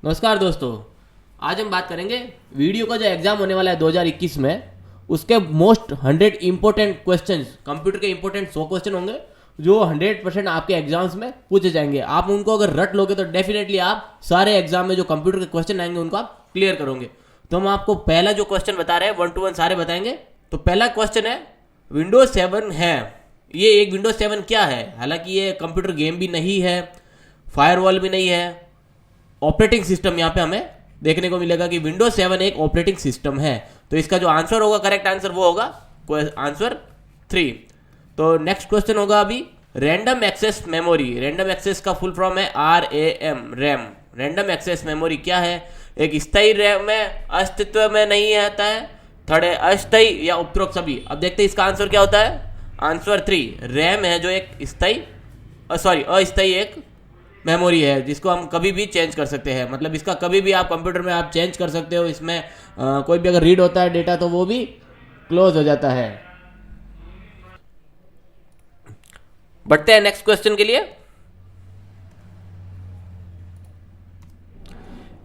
नमस्कार दोस्तों। आज हम बात करेंगे वीडियो का जो एग्जाम होने वाला है 2021 में, उसके मोस्ट 100 इंपॉर्टेंट क्वेश्चंस, कंप्यूटर के इंपॉर्टेंट 100 क्वेश्चन होंगे जो 100% आपके एग्जाम्स में पूछे जाएंगे। आप उनको अगर रट लोगे तो डेफिनेटली आप सारे एग्जाम में जो कंप्यूटर के क्वेश्चन आएंगे उनको आप क्लियर करोगे। तो हम आपको पहला जो क्वेश्चन बता रहे हैं 1 to 1 सारे बताएंगे। तो पहला क्वेश्चन है, विंडोज 7 है, ये एक विंडोज 7 क्या है? हालांकि ये कंप्यूटर गेम भी नहीं है, फायरवॉल भी नहीं है, ऑपरेटिंग सिस्टम यहाँ पे हमें देखने को मिलेगा कि विंडोज 7 एक ऑपरेटिंग सिस्टम है। तो इसका जो आंसर होगा, करेक्ट आंसर, वो होगा आंसर 3। तो नेक्स्ट क्वेश्चन होगा अभी, random access memory. Random access का फुल फॉर्म है RAM, RAM. Random access memory क्या है? एक स्थायी रैम में अस्तित्व में नहीं आता है, थर्ड है अस्थायी या उपरोक्त सभी। अब देखते हैं इसका आंसर क्या होता है। आंसर 3 रैम है, जो एक अस्थायी एक मेमोरी है जिसको हम कभी भी चेंज कर सकते हैं। मतलब इसका कभी भी आप कंप्यूटर में आप चेंज कर सकते हो। इसमें कोई भी अगर रीड होता है डेटा तो वो भी क्लोज हो जाता है। बढ़ते हैं नेक्स्ट क्वेश्चन के लिए।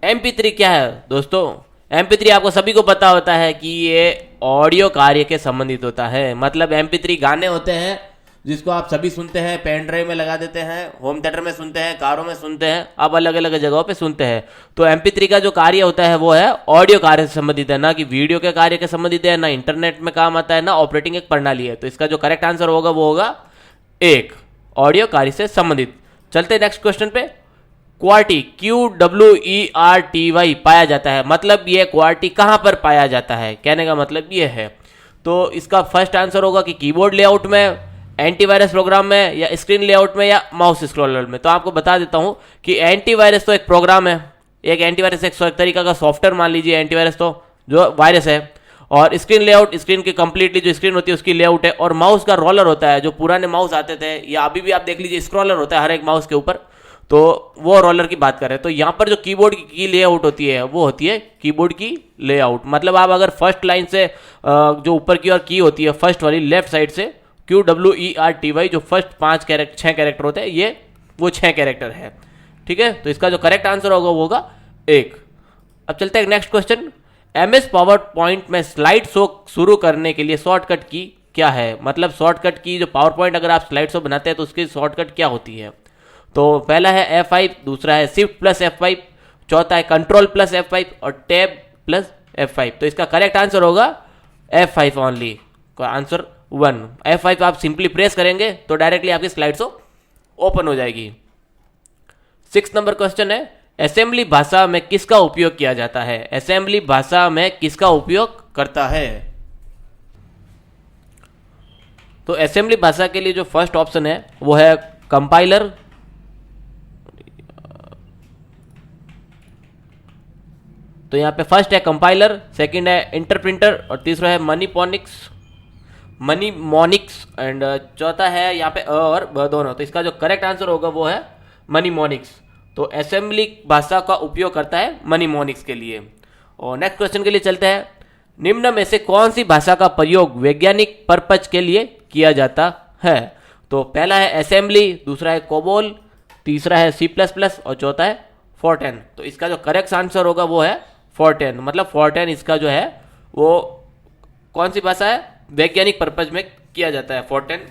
MP3 क्या है दोस्तों? MP3 आपको सभी को पता होता है कि ये ऑडियो कार्य के संबंधित होता है। मतलब MP3 गाने होते हैं जिसको आप सभी सुनते हैं, पेन ड्राइव में लगा देते हैं, होम थिएटर में सुनते हैं, कारों में सुनते हैं, आप अलग अलग जगहों पे सुनते हैं। तो MP3 का जो कार्य होता है वो है ऑडियो कार्य से संबंधित है, ना कि वीडियो के कार्य के संबंधित है, ना इंटरनेट में काम आता है, ना ऑपरेटिंग एक प्रणाली है। तो इसका जो करेक्ट आंसर होगा वो होगा 1, ऑडियो कार्य से संबंधित। चलते हैं नेक्स्ट क्वेश्चन पे। क्वार्टी, QWERTY पाया जाता है, मतलब ये क्वार्टी कहाँ पर पाया जाता है, कहने का मतलब ये है। तो इसका फर्स्ट आंसर होगा कि कीबोर्ड लेआउट में, एंटीवायरस प्रोग्राम में, या स्क्रीन लेआउट में, या माउस स्क्रॉलर में। तो आपको बता देता हूँ कि एंटीवायरस तो एक प्रोग्राम है, एक एंटीवायरस एक तरीका का सॉफ्टवेयर मान लीजिए एंटीवायरस, तो जो वायरस है। और स्क्रीन लेआउट, स्क्रीन की कंप्लीटली जो स्क्रीन होती है उसकी लेआउट है। और माउस का रोलर होता है, जो पुराने माउस आते थे या अभी भी आप देख लीजिए स्क्रॉलर होता है हर एक माउस के ऊपर, तो वो रोलर की बात करें। तो यहाँ पर जो कीबोर्ड की लेआउट होती है वो होती है कीबोर्ड की लेआउट। मतलब आप अगर फर्स्ट लाइन से जो ऊपर की ओर की होती है फर्स्ट वाली लेफ्ट साइड से, QWERTY, जो फर्स्ट 6 कैरेक्टर होते हैं, ये वो 6 कैरेक्टर है। ठीक है, तो इसका जो करेक्ट आंसर होगा वो होगा 1। अब चलते हैं next question. MS power point में स्लाइड शो शुरू करने के लिए शॉर्टकट की क्या है? मतलब शॉर्टकट की, जो पावर पॉइंट अगर आप स्लाइड शो बनाते हैं तो उसकी शॉर्टकट क्या होती है? तो पहला है F5, दूसरा है Shift+F5, चौथा है Control+F5 और Tab+F5। तो इसका करेक्ट आंसर होगा F5 ओनली, आंसर 1। F5 आप सिंपली प्रेस करेंगे तो डायरेक्टली आपकी स्लाइड शो ओपन हो जाएगी। 6 नंबर क्वेश्चन है, असेंबली भाषा में किसका उपयोग किया जाता है? असेंबली भाषा में किसका उपयोग करता है? तो असेंबली भाषा के लिए जो फर्स्ट ऑप्शन है वो है कंपाइलर, तो यहाँ पे फर्स्ट है कंपाइलर, सेकंड है इंटरप्रिंटर और तीसरा है मनीमोनिक्स एंड चौथा है यहाँ पे और ब दोनों। तो इसका जो करेक्ट आंसर होगा वो है मनीमोनिक्स। तो असेंबली भाषा का उपयोग करता है मनीमोनिक्स के लिए। और नेक्स्ट क्वेश्चन के लिए चलते हैं। निम्न में से कौन सी भाषा का प्रयोग वैज्ञानिक पर्पज के लिए किया जाता है? तो पहला है असेंबली, दूसरा है कोबोल, तीसरा है C++ और चौथा है फोर्टेन। तो इसका जो करेक्ट आंसर होगा वो है फोर्टेन। मतलब फोर्टेन इसका जो है वो कौन सी भाषा है? वैज्ञानिक पर्पज में किया जाता है। फोर्टेन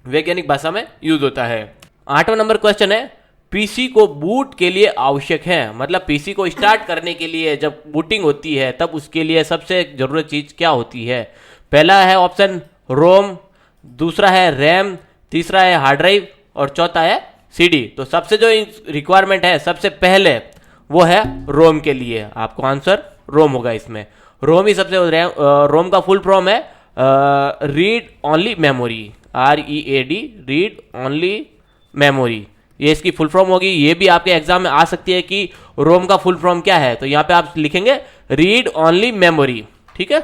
वैज्ञानिक भाषा में यूज होता है। 8वां नंबर क्वेश्चन है, पीसी को बूट के लिए आवश्यक है। मतलब पीसी को स्टार्ट करने के लिए जब बूटिंग होती है तब उसके लिए सबसे जरूरत चीज क्या होती है? पहला है ऑप्शन रोम, दूसरा है रैम, तीसरा है हार्ड ड्राइव और चौथा है CD। तो सबसे जो रिक्वायरमेंट है सबसे पहले वो है रोम के लिए। आपको आंसर रोम होगा इसमें। रोम ही सबसे रोम का फुल फॉर्म है read only memory, READ, read only memory, ये इसकी फुल फॉर्म होगी। ये भी आपके एग्जाम में आ सकती है कि रोम का फुल फॉर्म क्या है, तो यहाँ पे आप लिखेंगे रीड ओनली मेमोरी। ठीक है,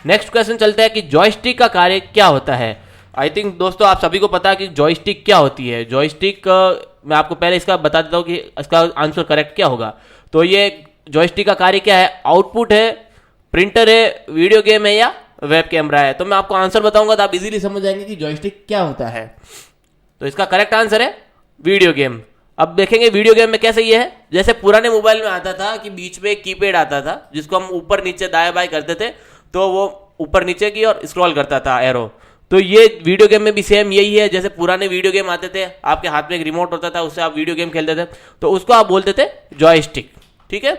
नेक्स्ट क्वेश्चन चलता है कि जॉयस्टिक का कार्य क्या होता है? आई थिंक दोस्तों आप सभी को पता है कि जॉयस्टिक क्या होती है। जॉयस्टिक मैं आपको पहले इसका बता देता हूँ कि इसका आंसर करेक्ट क्या होगा। तो ये जॉयस्टिक का कार्य क्या है? आउटपुट है, प्रिंटर है, वीडियो गेम है या वेब कैमरा है। तो मैं आपको आंसर बताऊंगा तो आप इजीली समझ जाएंगे कि जॉयस्टिक क्या होता है। तो इसका करेक्ट आंसर है वीडियो गेम। अब देखेंगे वीडियो गेम में कैसे ये है, जैसे पुराने मोबाइल में आता था कि बीच में एक कीपैड आता था जिसको हम ऊपर नीचे दाएं बाएं करते थे, तो वो ऊपर नीचे की और स्क्रॉल करता था एरो। तो ये वीडियो गेम में भी सेम यही है, जैसे पुराने वीडियो गेम आते थे, आपके हाथ में एक रिमोट होता था, उससे आप वीडियो गेम खेलते थे, तो उसको आप बोलते थे जॉयस्टिक। ठीक है,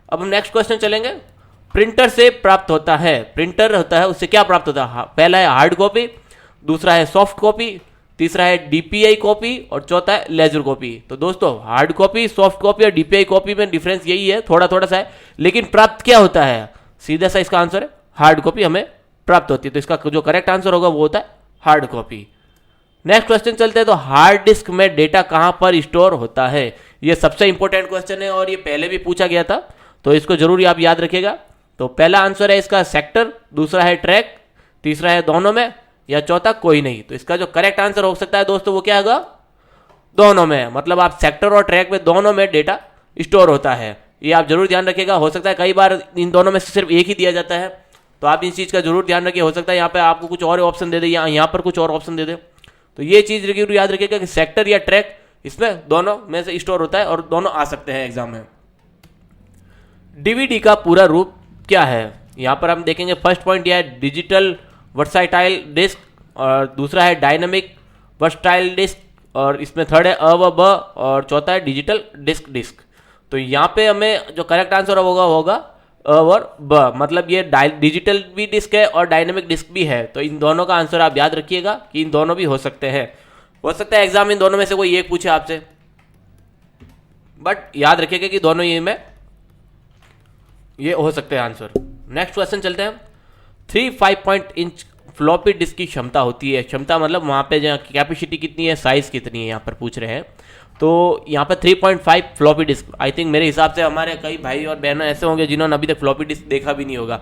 अब हम नेक्स्ट क्वेश्चन चलेंगे। प्रिंटर से प्राप्त होता है, प्रिंटर होता है उससे क्या प्राप्त होता है? पहला है हार्ड कॉपी, दूसरा है सॉफ्ट कॉपी, तीसरा है डीपीआई कॉपी और चौथा है लेजर कॉपी। तो दोस्तों हार्ड कॉपी, सॉफ्ट कॉपी और डीपीआई कॉपी में डिफरेंस यही है, थोड़ा थोड़ा सा है, लेकिन प्राप्त क्या होता है? सीधा सा इसका आंसर है हार्ड कॉपी हमें प्राप्त होती है। तो इसका जो करेक्ट आंसर होगा वो होता है हार्ड कॉपी। नेक्स्ट क्वेश्चन चलते हैं। तो हार्ड डिस्क में डेटा कहां पर स्टोर होता है? ये सबसे इंपॉर्टेंट क्वेश्चन है और ये पहले भी पूछा गया था, तो इसको जरूर आप याद रखिएगा। तो पहला आंसर है इसका सेक्टर, दूसरा है ट्रैक, तीसरा है दोनों में, या चौथा कोई नहीं। तो इसका जो करेक्ट आंसर हो सकता है दोस्तों वो क्या होगा? दोनों में। मतलब आप सेक्टर और ट्रैक में दोनों में डेटा स्टोर होता है, ये आप जरूर ध्यान रखिएगा। हो सकता है कई बार इन दोनों में से सिर्फ एक ही दिया जाता है, तो आप इस चीज़ का जरूर ध्यान रखिए। हो सकता है यहाँ पे आपको कुछ और ऑप्शन दे दे या यहाँ पर कुछ और ऑप्शन दे दे, तो ये चीज़ जरूर याद रखिएगा कि सेक्टर या ट्रैक इसमें दोनों में से स्टोर होता है और दोनों आ सकते हैं एग्जाम में। डीवीडी का पूरा रूप क्या है? यहाँ पर हम देखेंगे फर्स्ट पॉइंट यह है डिजिटल वर्साटाइल डिस्क, और दूसरा है डायनेमिक वर्साटाइल डिस्क, और इसमें थर्ड है अ व ब, और चौथा है डिजिटल डिस्क। तो यहाँ पे हमें जो करेक्ट आंसर होगा अ और ब, मतलब ये डिजिटल भी डिस्क है और डायनेमिक डिस्क भी है। तो इन दोनों का आंसर आप याद रखिएगा कि इन दोनों भी हो सकते हैं। हो सकता है एग्जाम इन दोनों में से कोई एक पूछे आपसे, बट याद रखिएगा कि दोनों ये हो सकते हैं आंसर। नेक्स्ट क्वेश्चन चलते हैं। 3.5 इंच फ्लॉपी डिस्क की क्षमता होती है, क्षमता मतलब वहाँ पे जो कैपेसिटी कितनी है, साइज कितनी है यहाँ पर पूछ रहे हैं। तो यहाँ पर 3.5 फ्लॉपी डिस्क, आई थिंक मेरे हिसाब से हमारे कई भाई और बहनों ऐसे होंगे जिन्होंने अभी तक फ्लॉपी डिस्क देखा भी नहीं होगा।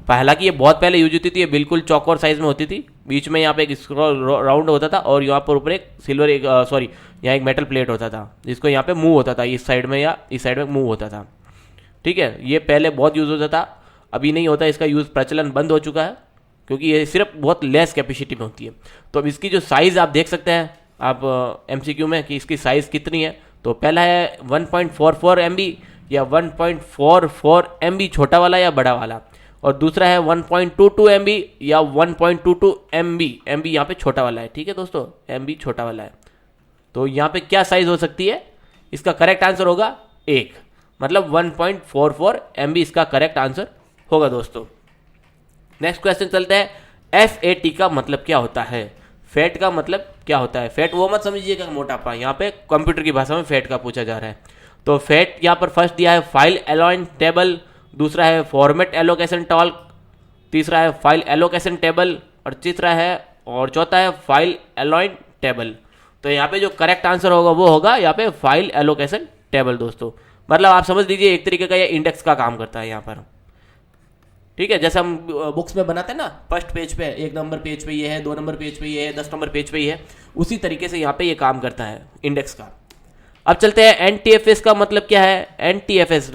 हालांकि ये बहुत पहले यूज होती थी, ये बिल्कुल चौकोर साइज में होती थी, बीच में यहाँ पे एक स्क्रॉल राउंड होता था और यहाँ पर ऊपर एक सिल्वर यहाँ एक मेटल प्लेट होता था जिसको यहाँ पे मूव होता था, इस साइड में या इस साइड में मूव होता था। ठीक है, ये पहले बहुत यूज होता था, अभी नहीं होता, इसका यूज प्रचलन बंद हो चुका है क्योंकि ये सिर्फ बहुत लेस कैपेसिटी में होती है। तो अब इसकी जो साइज़ आप देख सकते हैं आप MCQ में कि इसकी साइज़ कितनी है। तो पहला है 1.44 MB या 1.44 MB छोटा वाला या बड़ा वाला, और दूसरा है 1.22 MB या 1.22 MB, MB यहाँ पे छोटा वाला है। ठीक है दोस्तों, MB छोटा वाला है। तो यहाँ पे क्या साइज़ हो सकती है? इसका करेक्ट आंसर होगा 1, मतलब 1.44 MB इसका करेक्ट आंसर होगा दोस्तों। नेक्स्ट क्वेश्चन चलते हैं। FAT का मतलब क्या होता है? फैट का मतलब क्या होता है? फैट वो मत समझिएगा मोटापा, यहाँ पे कंप्यूटर की भाषा में फैट का पूछा जा रहा है। तो फैट यहाँ पर फर्स्ट दिया है फाइल अलाइन टेबल, दूसरा है फॉर्मेट एलोकेशन टॉल्क, तीसरा है फाइल एलोकेशन टेबल, और तीसरा है और चौथा है फाइल अलाइन टेबल। तो यहाँ पे जो करेक्ट आंसर होगा वो होगा यहाँ पे फाइल एलोकेशन टेबल दोस्तों। मतलब आप समझ लीजिए एक तरीके का ये इंडेक्स का काम करता है यहाँ पर। ठीक है, जैसे हम बुक्स में बनाते हैं ना, फर्स्ट पेज पे 1 नंबर पेज पे ये है, 2 नंबर पेज पे ये है, 10 नंबर पेज पे ये है, उसी तरीके से यहाँ पे ये काम करता है इंडेक्स का। अब चलते हैं NTFS का मतलब क्या है? NTFS,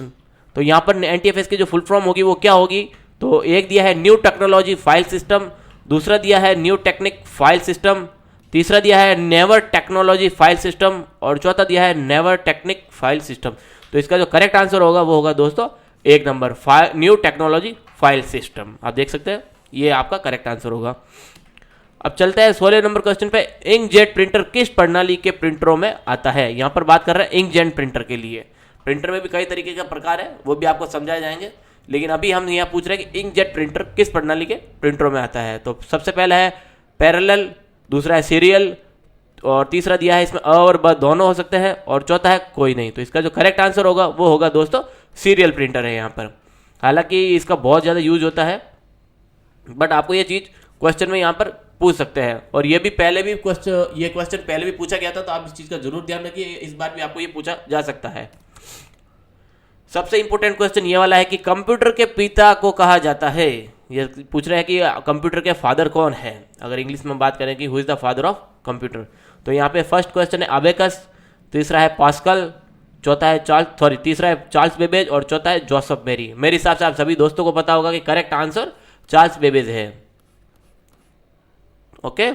तो यहाँ पर NTFS की जो फुल फॉर्म होगी वो क्या होगी? तो एक दिया है न्यू टेक्नोलॉजी फाइल सिस्टम, दूसरा दिया है न्यू टेक्निक फाइल सिस्टम, तीसरा दिया है नेवर टेक्नोलॉजी फाइल सिस्टम, और चौथा दिया है नेवर टेक्निक फाइल सिस्टम। तो इसका जो करेक्ट आंसर होगा वो होगा दोस्तों 1 number new technology file system. आप देख सकते हैं ये आपका करेक्ट आंसर होगा। अब चलते हैं 16 नंबर क्वेश्चन पे। इंकजेट प्रिंटर किस प्रणाली के प्रिंटरों में आता है? यहाँ पर बात कर रहे हैं इंकजेट प्रिंटर के लिए। प्रिंटर में भी कई तरीके का प्रकार है, वो भी आपको समझाए जाएंगे, लेकिन अभी हम यहाँ पूछ रहे हैं कि इंकजेट प्रिंटर किस प्रणाली के प्रिंटरों में आता है। तो सबसे पहला है पैरेलल, दूसरा है सीरियल, और तीसरा दिया है इसमें अ और ब दोनों हो सकते हैं, और चौथा है कोई नहीं। तो इसका जो करेक्ट आंसर होगा वो होगा दोस्तों सीरियल प्रिंटर है यहाँ पर। हालांकि इसका बहुत ज़्यादा यूज होता है, बट आपको ये चीज़ क्वेश्चन में यहाँ पर पूछ सकते हैं, और ये क्वेश्चन पहले भी पूछा गया था, तो आप इस चीज़ का जरूर ध्यान रखिए, इस बार भी आपको ये पूछा जा सकता है। सबसे इंपॉर्टेंट क्वेश्चन ये वाला है कि कंप्यूटर के पिता को कहा जाता है। ये पूछ रहे हैं कि कंप्यूटर के फादर कौन है, अगर इंग्लिश में बात करें कि who is the father of computer. तो यहाँ पे फर्स्ट क्वेश्चन है अबेकस, तीसरा है पास्कल, तीसरा है चार्ल्स बेबेज, और चौथा है जोसेफ मेरी। मेरे हिसाब से आप सभी दोस्तों को पता होगा कि करेक्ट आंसर चार्ल्स बेबेज है। ओके,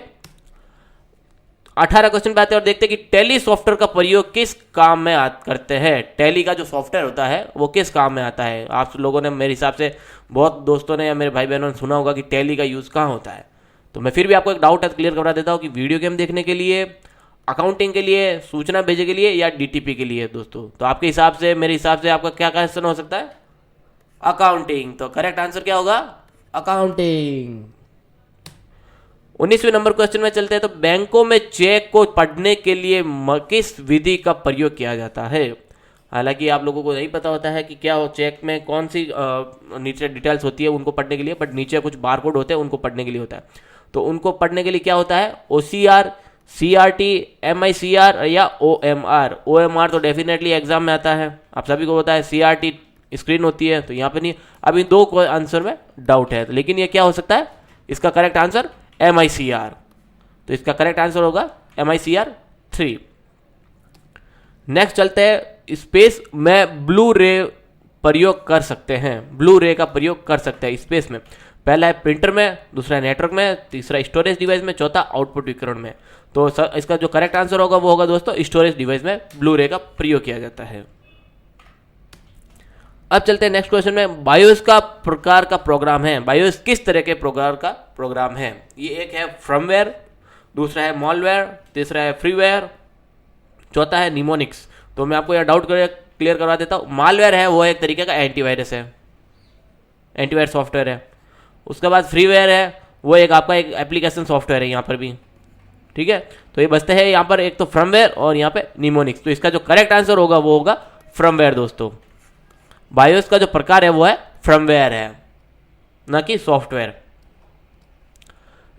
18 क्वेश्चन पे आते हैं और देखते हैं कि टैली सॉफ्टवेयर का प्रयोग किस काम में करते हैं। टैली का जो सॉफ्टवेयर होता है वो किस काम में आता है। आप लोगों ने मेरे हिसाब से बहुत दोस्तों ने या मेरे भाई बहनों ने सुना होगा कि टैली का यूज़ कहाँ होता है। तो मैं फिर भी आपको एक डाउट क्लियर करवा देता हूँ कि वीडियो गेम देखने के लिए, अकाउंटिंग के लिए, सूचना भेजने के लिए या डीटीपी के लिए दोस्तों। तो आपके हिसाब से, मेरे हिसाब से आपका क्या क्वेश्चन हो सकता है? अकाउंटिंग। तो करेक्ट आंसर क्या होगा? अकाउंटिंग। 19वें नंबर क्वेश्चन में चलते हैं। तो बैंकों में चेक को पढ़ने के लिए किस विधि का प्रयोग किया जाता है? हालांकि आप लोगों को नहीं पता होता है कि क्या हो चेक में कौन सी नीचे डिटेल्स होती है उनको पढ़ने के लिए, बट नीचे कुछ बारकोड होते हैं उनको पढ़ने के लिए होता है। तो उनको पढ़ने के लिए क्या होता है? ओसीआर, सीआरटी, एमआईसीआर या ओएमआर। ओएमआर तो डेफिनेटली एग्जाम में आता है, आप सभी को पता है। सीआरटी स्क्रीन होती है, तो यहाँ पे नहीं। अभी दो आंसर में डाउट है, लेकिन ये क्या हो सकता है? इसका करेक्ट आंसर MICR। तो इसका करेक्ट आंसर होगा MICR 3। नेक्स्ट चलते हैं, स्पेस में ब्लू रे प्रयोग कर सकते हैं। ब्लू रे का प्रयोग कर सकते हैं स्पेस में। पहला है प्रिंटर में, दूसरा है नेटवर्क में, तीसरा स्टोरेज डिवाइस में, चौथा आउटपुट विकिरण में। तो इसका जो करेक्ट आंसर होगा वो होगा दोस्तों स्टोरेज डिवाइस में ब्लू रे का प्रयोग किया जाता है। अब चलते हैं नेक्स्ट क्वेश्चन में। बायोस का प्रकार का प्रोग्राम है। बायोस किस तरह के प्रकार का प्रोग्राम है? ये एक है फर्मवेयर, दूसरा है मॉलवेयर, तीसरा है फ्रीवेयर, चौथा है निमोनिक्स। तो मैं आपको यह डाउट क्लियर करवा देता हूँ। मॉलवेयर है वो एक तरीके का एंटीवायरस है, एंटीवायरस सॉफ्टवेयर है। उसके बाद फ्रीवेयर है वो एक आपका एक एप्लीकेशन सॉफ्टवेयर है यहाँ पर भी, ठीक है। तो ये बचते हैं यहाँ पर एक तो फर्मवेयर और यहाँ पे निमोनिक्स। तो इसका जो करेक्ट आंसर होगा वो होगा फर्मवेयर दोस्तों। बायोस का जो प्रकार है वो है फर्मवेयर है, ना कि सॉफ्टवेयर।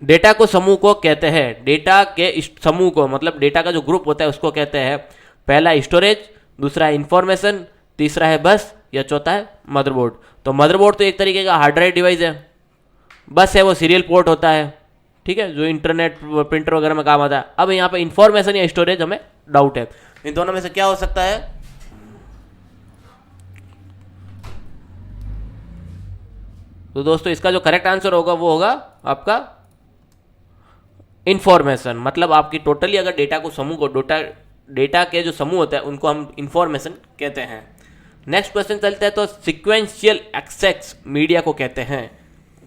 डेटा को समूह को कहते हैं। डेटा के समूह को मतलब डेटा का जो ग्रुप होता है उसको कहते हैं। पहला स्टोरेज, दूसरा है इंफॉर्मेशन, तीसरा है बस या चौथा है मदरबोर्ड। तो मदरबोर्ड तो एक तरीके का हार्ड ड्राइव डिवाइस है, बस है वो सीरियल पोर्ट होता है, ठीक है, जो इंटरनेट प्रिंटर वगैरह में काम आता है। अब यहाँ पे इंफॉर्मेशन या स्टोरेज हमें डाउट है, इन दोनों में से क्या हो सकता है? तो दोस्तों इसका जो करेक्ट आंसर होगा वो होगा आपका इंफॉर्मेशन। मतलब आपकी टोटली अगर डेटा को समूह को डेटा के जो समूह होता है उनको हम इंफॉर्मेशन कहते हैं। नेक्स्ट क्वेश्चन चलते हैं। तो सिक्वेंशियल एक्सेस मीडिया को कहते हैं।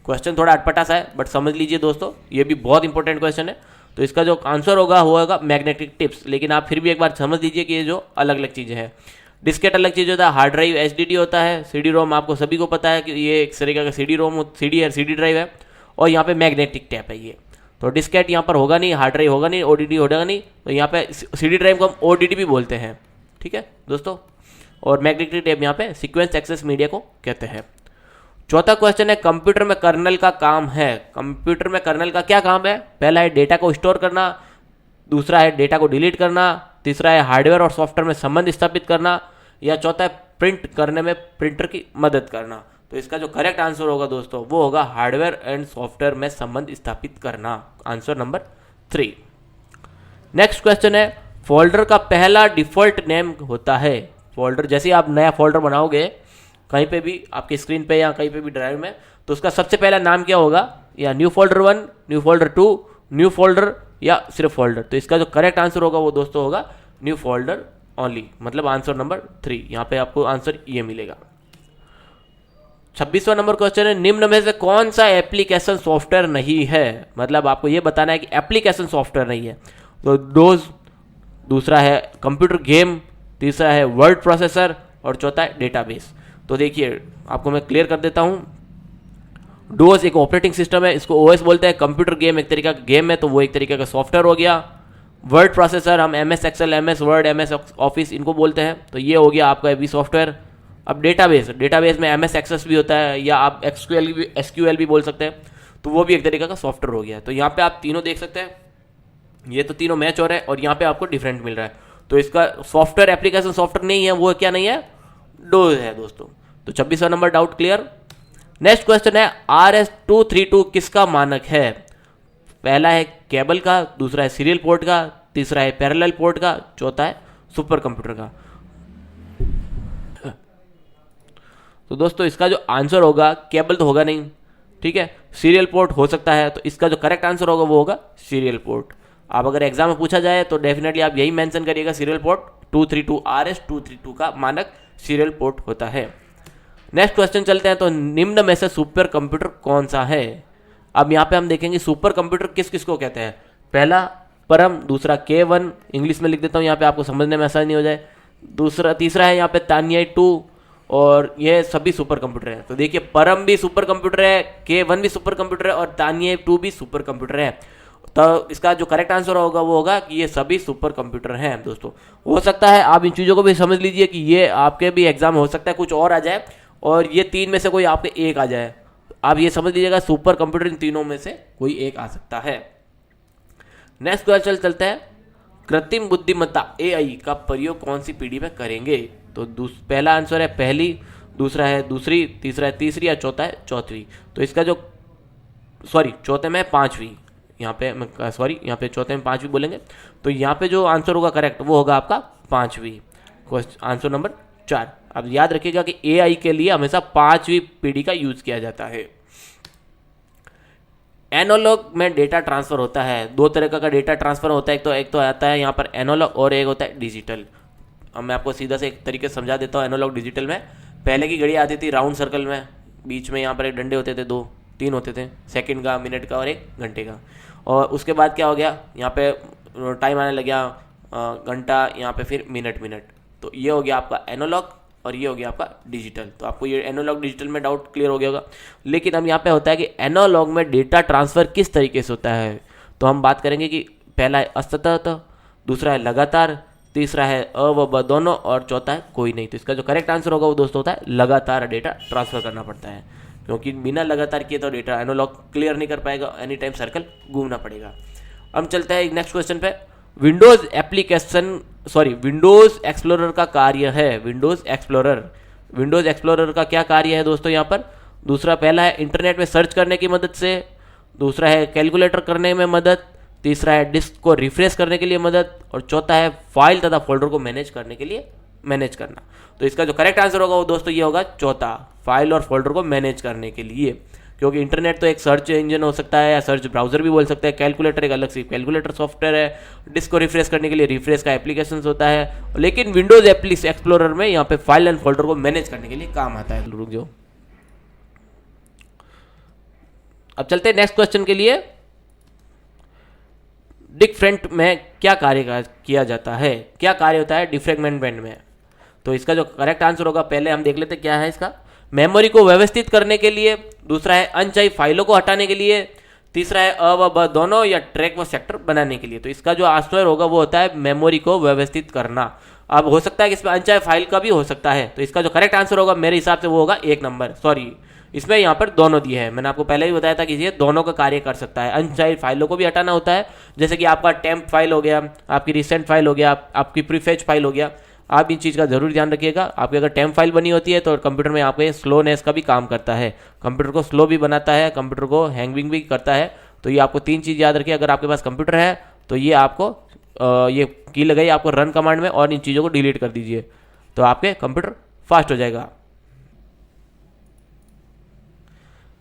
क्वेश्चन थोड़ा अटपटा सा है बट समझ लीजिए दोस्तों, ये भी बहुत इंपॉर्टेंट क्वेश्चन है। तो इसका जो आंसर होगा वो होगा मैग्नेटिक टिप्स। लेकिन आप फिर भी एक बार समझ लीजिए कि ये जो अलग अलग चीज़ें हैं। डिस्केट अलग चीज़ होता है, हार्ड ड्राइव HDD होता है, CD रोम आपको सभी को पता है कि ये एक तरीके का CD रोम CD ड्राइव है, और यहाँ पे मैग्नेटिक टैप है ये। तो डिस्केट यहाँ पर होगा नहीं, हार्ड ड्राइव होगा नहीं, ODD होगा नहीं। तो यहाँ पे CD ड्राइव को हम ODD भी बोलते हैं, ठीक है दोस्तों। और मैग्नेटिक टैप यहाँ पे सीक्वेंस एक्सेस मीडिया को कहते हैं। चौथा क्वेश्चन है, कंप्यूटर में कर्नल का काम है। कंप्यूटर में कर्नल का क्या काम है? पहला है डेटा को स्टोर करना, दूसरा है डेटा को डिलीट करना, तीसरा है हार्डवेयर और सॉफ्टवेयर में संबंध स्थापित करना, या चौथा है प्रिंट करने में प्रिंटर की मदद करना। तो इसका जो करेक्ट आंसर होगा दोस्तों वो होगा हार्डवेयर एंड सॉफ्टवेयर में संबंध स्थापित करना, आंसर नंबर 3। नेक्स्ट क्वेश्चन है, फोल्डर का पहला डिफॉल्ट नेम होता है। फोल्डर जैसे आप नया फोल्डर बनाओगे कहीं पे भी आपकी स्क्रीन पे या कहीं पे भी ड्राइव में, तो उसका सबसे पहला नाम क्या होगा? या new folder 1, new folder 2, new folder या सिर्फ फोल्डर। तो इसका जो करेक्ट आंसर होगा वो दोस्तों होगा न्यू फोल्डर ओनली, मतलब आंसर नंबर 3। यहाँ पे आपको आंसर ये मिलेगा। 26वां नंबर क्वेश्चन है, निम्न में से कौन सा एप्लीकेशन सॉफ्टवेयर नहीं है? मतलब आपको ये बताना है कि एप्लीकेशन सॉफ्टवेयर नहीं है। तो डोज, दूसरा है कंप्यूटर गेम, तीसरा है वर्ड प्रोसेसर और चौथा है डेटाबेस। तो देखिए आपको मैं क्लियर कर देता हूँ। डोज एक ऑपरेटिंग सिस्टम है, इसको OS बोलते हैं। कंप्यूटर गेम एक तरीका का गेम है, तो वो एक तरीके का सॉफ्टवेयर हो गया। वर्ड प्रोसेसर हम MS Excel, MS Word, MS office इनको बोलते हैं, तो ये हो गया आपका भी सॉफ्टवेयर। अब डेटाबेस में MS Access भी होता है, या आप SQL भी बोल सकते हैं, तो वो भी एक तरीके का सॉफ्टवेयर हो गया। तो यहाँ पे आप तीनों देख सकते हैं, ये तो तीनों मैच हो रहे हैं और यहाँ पे आपको डिफरेंट मिल रहा है। तो इसका सॉफ्टवेयर एप्लीकेशन सॉफ्टवेयर नहीं है, वो क्या नहीं है? डोज है दोस्तों। तो 26वां number doubt clear. Next question है, RS-232 किसका मानक है? पहला है केबल का, दूसरा है सीरियल पोर्ट का, तीसरा है पैरेलल पोर्ट का, चौथा है सुपर कंप्यूटर का। तो दोस्तों इसका जो आंसर होगा, केबल तो होगा नहीं, ठीक है, सीरियल पोर्ट हो सकता है। तो इसका जो करेक्ट आंसर होगा वो होगा सीरियल पोर्ट। आप अगर एग्जाम में पूछा जाए तो डेफिनेटली आप यही मेंशन करिएगा, सीरियल पोर्ट 232RS 232 का मानक सीरियल पोर्ट होता है। नेक्स्ट क्वेश्चन चलते हैं। तो निम्न में से सुपर कंप्यूटर कौन सा है? अब यहाँ पे हम देखेंगे सुपर कंप्यूटर किस किस को कहते हैं। पहला परम, दूसरा K1, इंग्लिश में लिख देता हूँ यहाँ पे आपको समझने में आसानी हो जाए। तीसरा है यहाँ पे तानियाई 2, और ये सभी सुपर कंप्यूटर हैं। तो देखिए परम भी सुपर कंप्यूटर है, K1 भी सुपर कंप्यूटर है और तानियाई 2 भी सुपर कंप्यूटर है। तो इसका जो करेक्ट आंसर होगा वो होगा कि ये सभी सुपर कंप्यूटर हैं दोस्तों। हो सकता है आप इन चीज़ों को भी समझ लीजिए कि ये आपके भी एग्जाम में हो सकता है कुछ और आ जाए और ये तीन में से कोई आपके एक आ जाए। आप ये समझ लीजिएगा सुपर कंप्यूटर इन तीनों में से कोई एक आ सकता है। नेक्स्ट क्वेश्चन चलता है, कृत्रिम बुद्धिमत्ता AI का प्रयोग कौन सी पीढ़ी में करेंगे? तो पहला आंसर है पहली, दूसरा है दूसरी, तीसरा है तीसरी, या चौथा है चौथी। तो इसका जो चौथे में पांचवी, यहाँ पे चौथे में पांचवी बोलेंगे। तो यहाँ पे जो आंसर होगा करेक्ट वो होगा आपका पांचवी, आंसर नंबर 4। अब याद रखिएगा कि AI के लिए हमेशा पांचवी पीढ़ी का यूज किया जाता है। एनालॉग में डेटा ट्रांसफर होता है, दो तरह का डेटा ट्रांसफर होता है। एक तो आता है यहाँ पर एनालॉग और एक होता है डिजिटल। अब मैं आपको सीधा से एक तरीके से समझा देता हूँ। एनालॉग डिजिटल में पहले की घड़ी आती थी राउंड सर्कल में, बीच में यहाँ पर एक डंडे होते थे, 2-3 होते थे, सेकंड का, मिनट का और एक घंटे का। और उसके बाद क्या हो गया, यहाँ पे टाइम आने लग गया घंटा, यहाँ पे फिर मिनट। तो ये हो गया आपका एनालॉग और ये हो गया आपका डिजिटल। तो आपको ये एनालॉग डिजिटल में डाउट क्लियर हो गया होगा। लेकिन अब यहाँ पे होता है कि एनालॉग में डेटा ट्रांसफर किस तरीके से होता है। तो हम बात करेंगे कि पहला है असतत, दूसरा है लगातार, तीसरा है अ व ब दोनों, और चौथा है कोई नहीं। तो इसका जो करेक्ट आंसर होगा वो दोस्तों होता है लगातार डेटा ट्रांसफर करना पड़ता है, क्योंकि बिना लगातार किए तो डेटा एनालॉग क्लियर नहीं कर पाएगा, एनी टाइम सर्कल घूमना पड़ेगा। हम चलते हैं नेक्स्ट क्वेश्चन पे। विंडोज एक्सप्लोरर का कार्य है। विंडोज एक्सप्लोरर का क्या कार्य है दोस्तों यहाँ पर? दूसरा पहला है इंटरनेट में सर्च करने की मदद से, दूसरा है कैलकुलेटर करने में मदद, तीसरा है डिस्क को रिफ्रेश करने के लिए मदद, और चौथा है फाइल तथा फोल्डर को मैनेज करना। तो इसका जो करेक्ट आंसर होगा वो दोस्तों ये होगा चौथा, फाइल और फोल्डर को मैनेज करने के लिए। क्योंकि इंटरनेट तो एक सर्च इंजन हो सकता है या सर्च ब्राउजर भी बोल सकते हैं, कैलकुलेटर एक अलग से कैलकुलेटर सॉफ्टवेयर है, डिस्क को रिफ्रेश करने के लिए रिफ्रेश का एप्लीकेशन होता है। लेकिन विंडोज एक्सप्लोरर में यहाँ पे फाइल एंड फोल्डर को मैनेज करने के लिए काम आता है। रुक जाओ, अब चलते हैं नेक्स्ट क्वेश्चन के लिए। डिफरेंट में क्या कार्य किया जाता है, क्या कार्य होता है डिफ्रेगमेंटमेंट में? तो इसका जो करेक्ट आंसर होगा पहले हम देख लेते क्या है इसका। मेमोरी को व्यवस्थित करने के लिए, दूसरा है अनचाही फाइलों को हटाने के लिए, तीसरा है अ व ब दोनों या ट्रैक व सेक्टर बनाने के लिए। तो इसका जो आंसर होगा वो होता है मेमोरी को व्यवस्थित करना। अब हो सकता है कि इसमें अनचाही फाइल का भी हो सकता है। तो इसका जो करेक्ट आंसर होगा मेरे हिसाब से वो होगा 1 नंबर। इसमें यहाँ पर दोनों दिए हैं, मैंने आपको पहले भी बताया था कि ये दोनों का कार्य कर सकता है। अनचाही फाइलों को भी हटाना होता है, जैसे कि आपका टेम्प फाइल हो गया, आपकी रिसेंट फाइल हो गया, आपकी प्रीफेच फाइल हो गया। आप इन चीज़ का जरूर ध्यान रखिएगा। आपकी अगर टेम्प फाइल बनी होती है तो कंप्यूटर में आपके स्लोनेस का भी काम करता है, कंप्यूटर को स्लो भी बनाता है, कंप्यूटर को हैंगिंग भी करता है। तो ये आपको 3 चीज़ याद रखिए। अगर आपके पास कंप्यूटर है तो ये आपको ये की लगाई आपको रन कमांड में और इन चीज़ों को डिलीट कर दीजिए, तो आपके कंप्यूटर फास्ट हो जाएगा।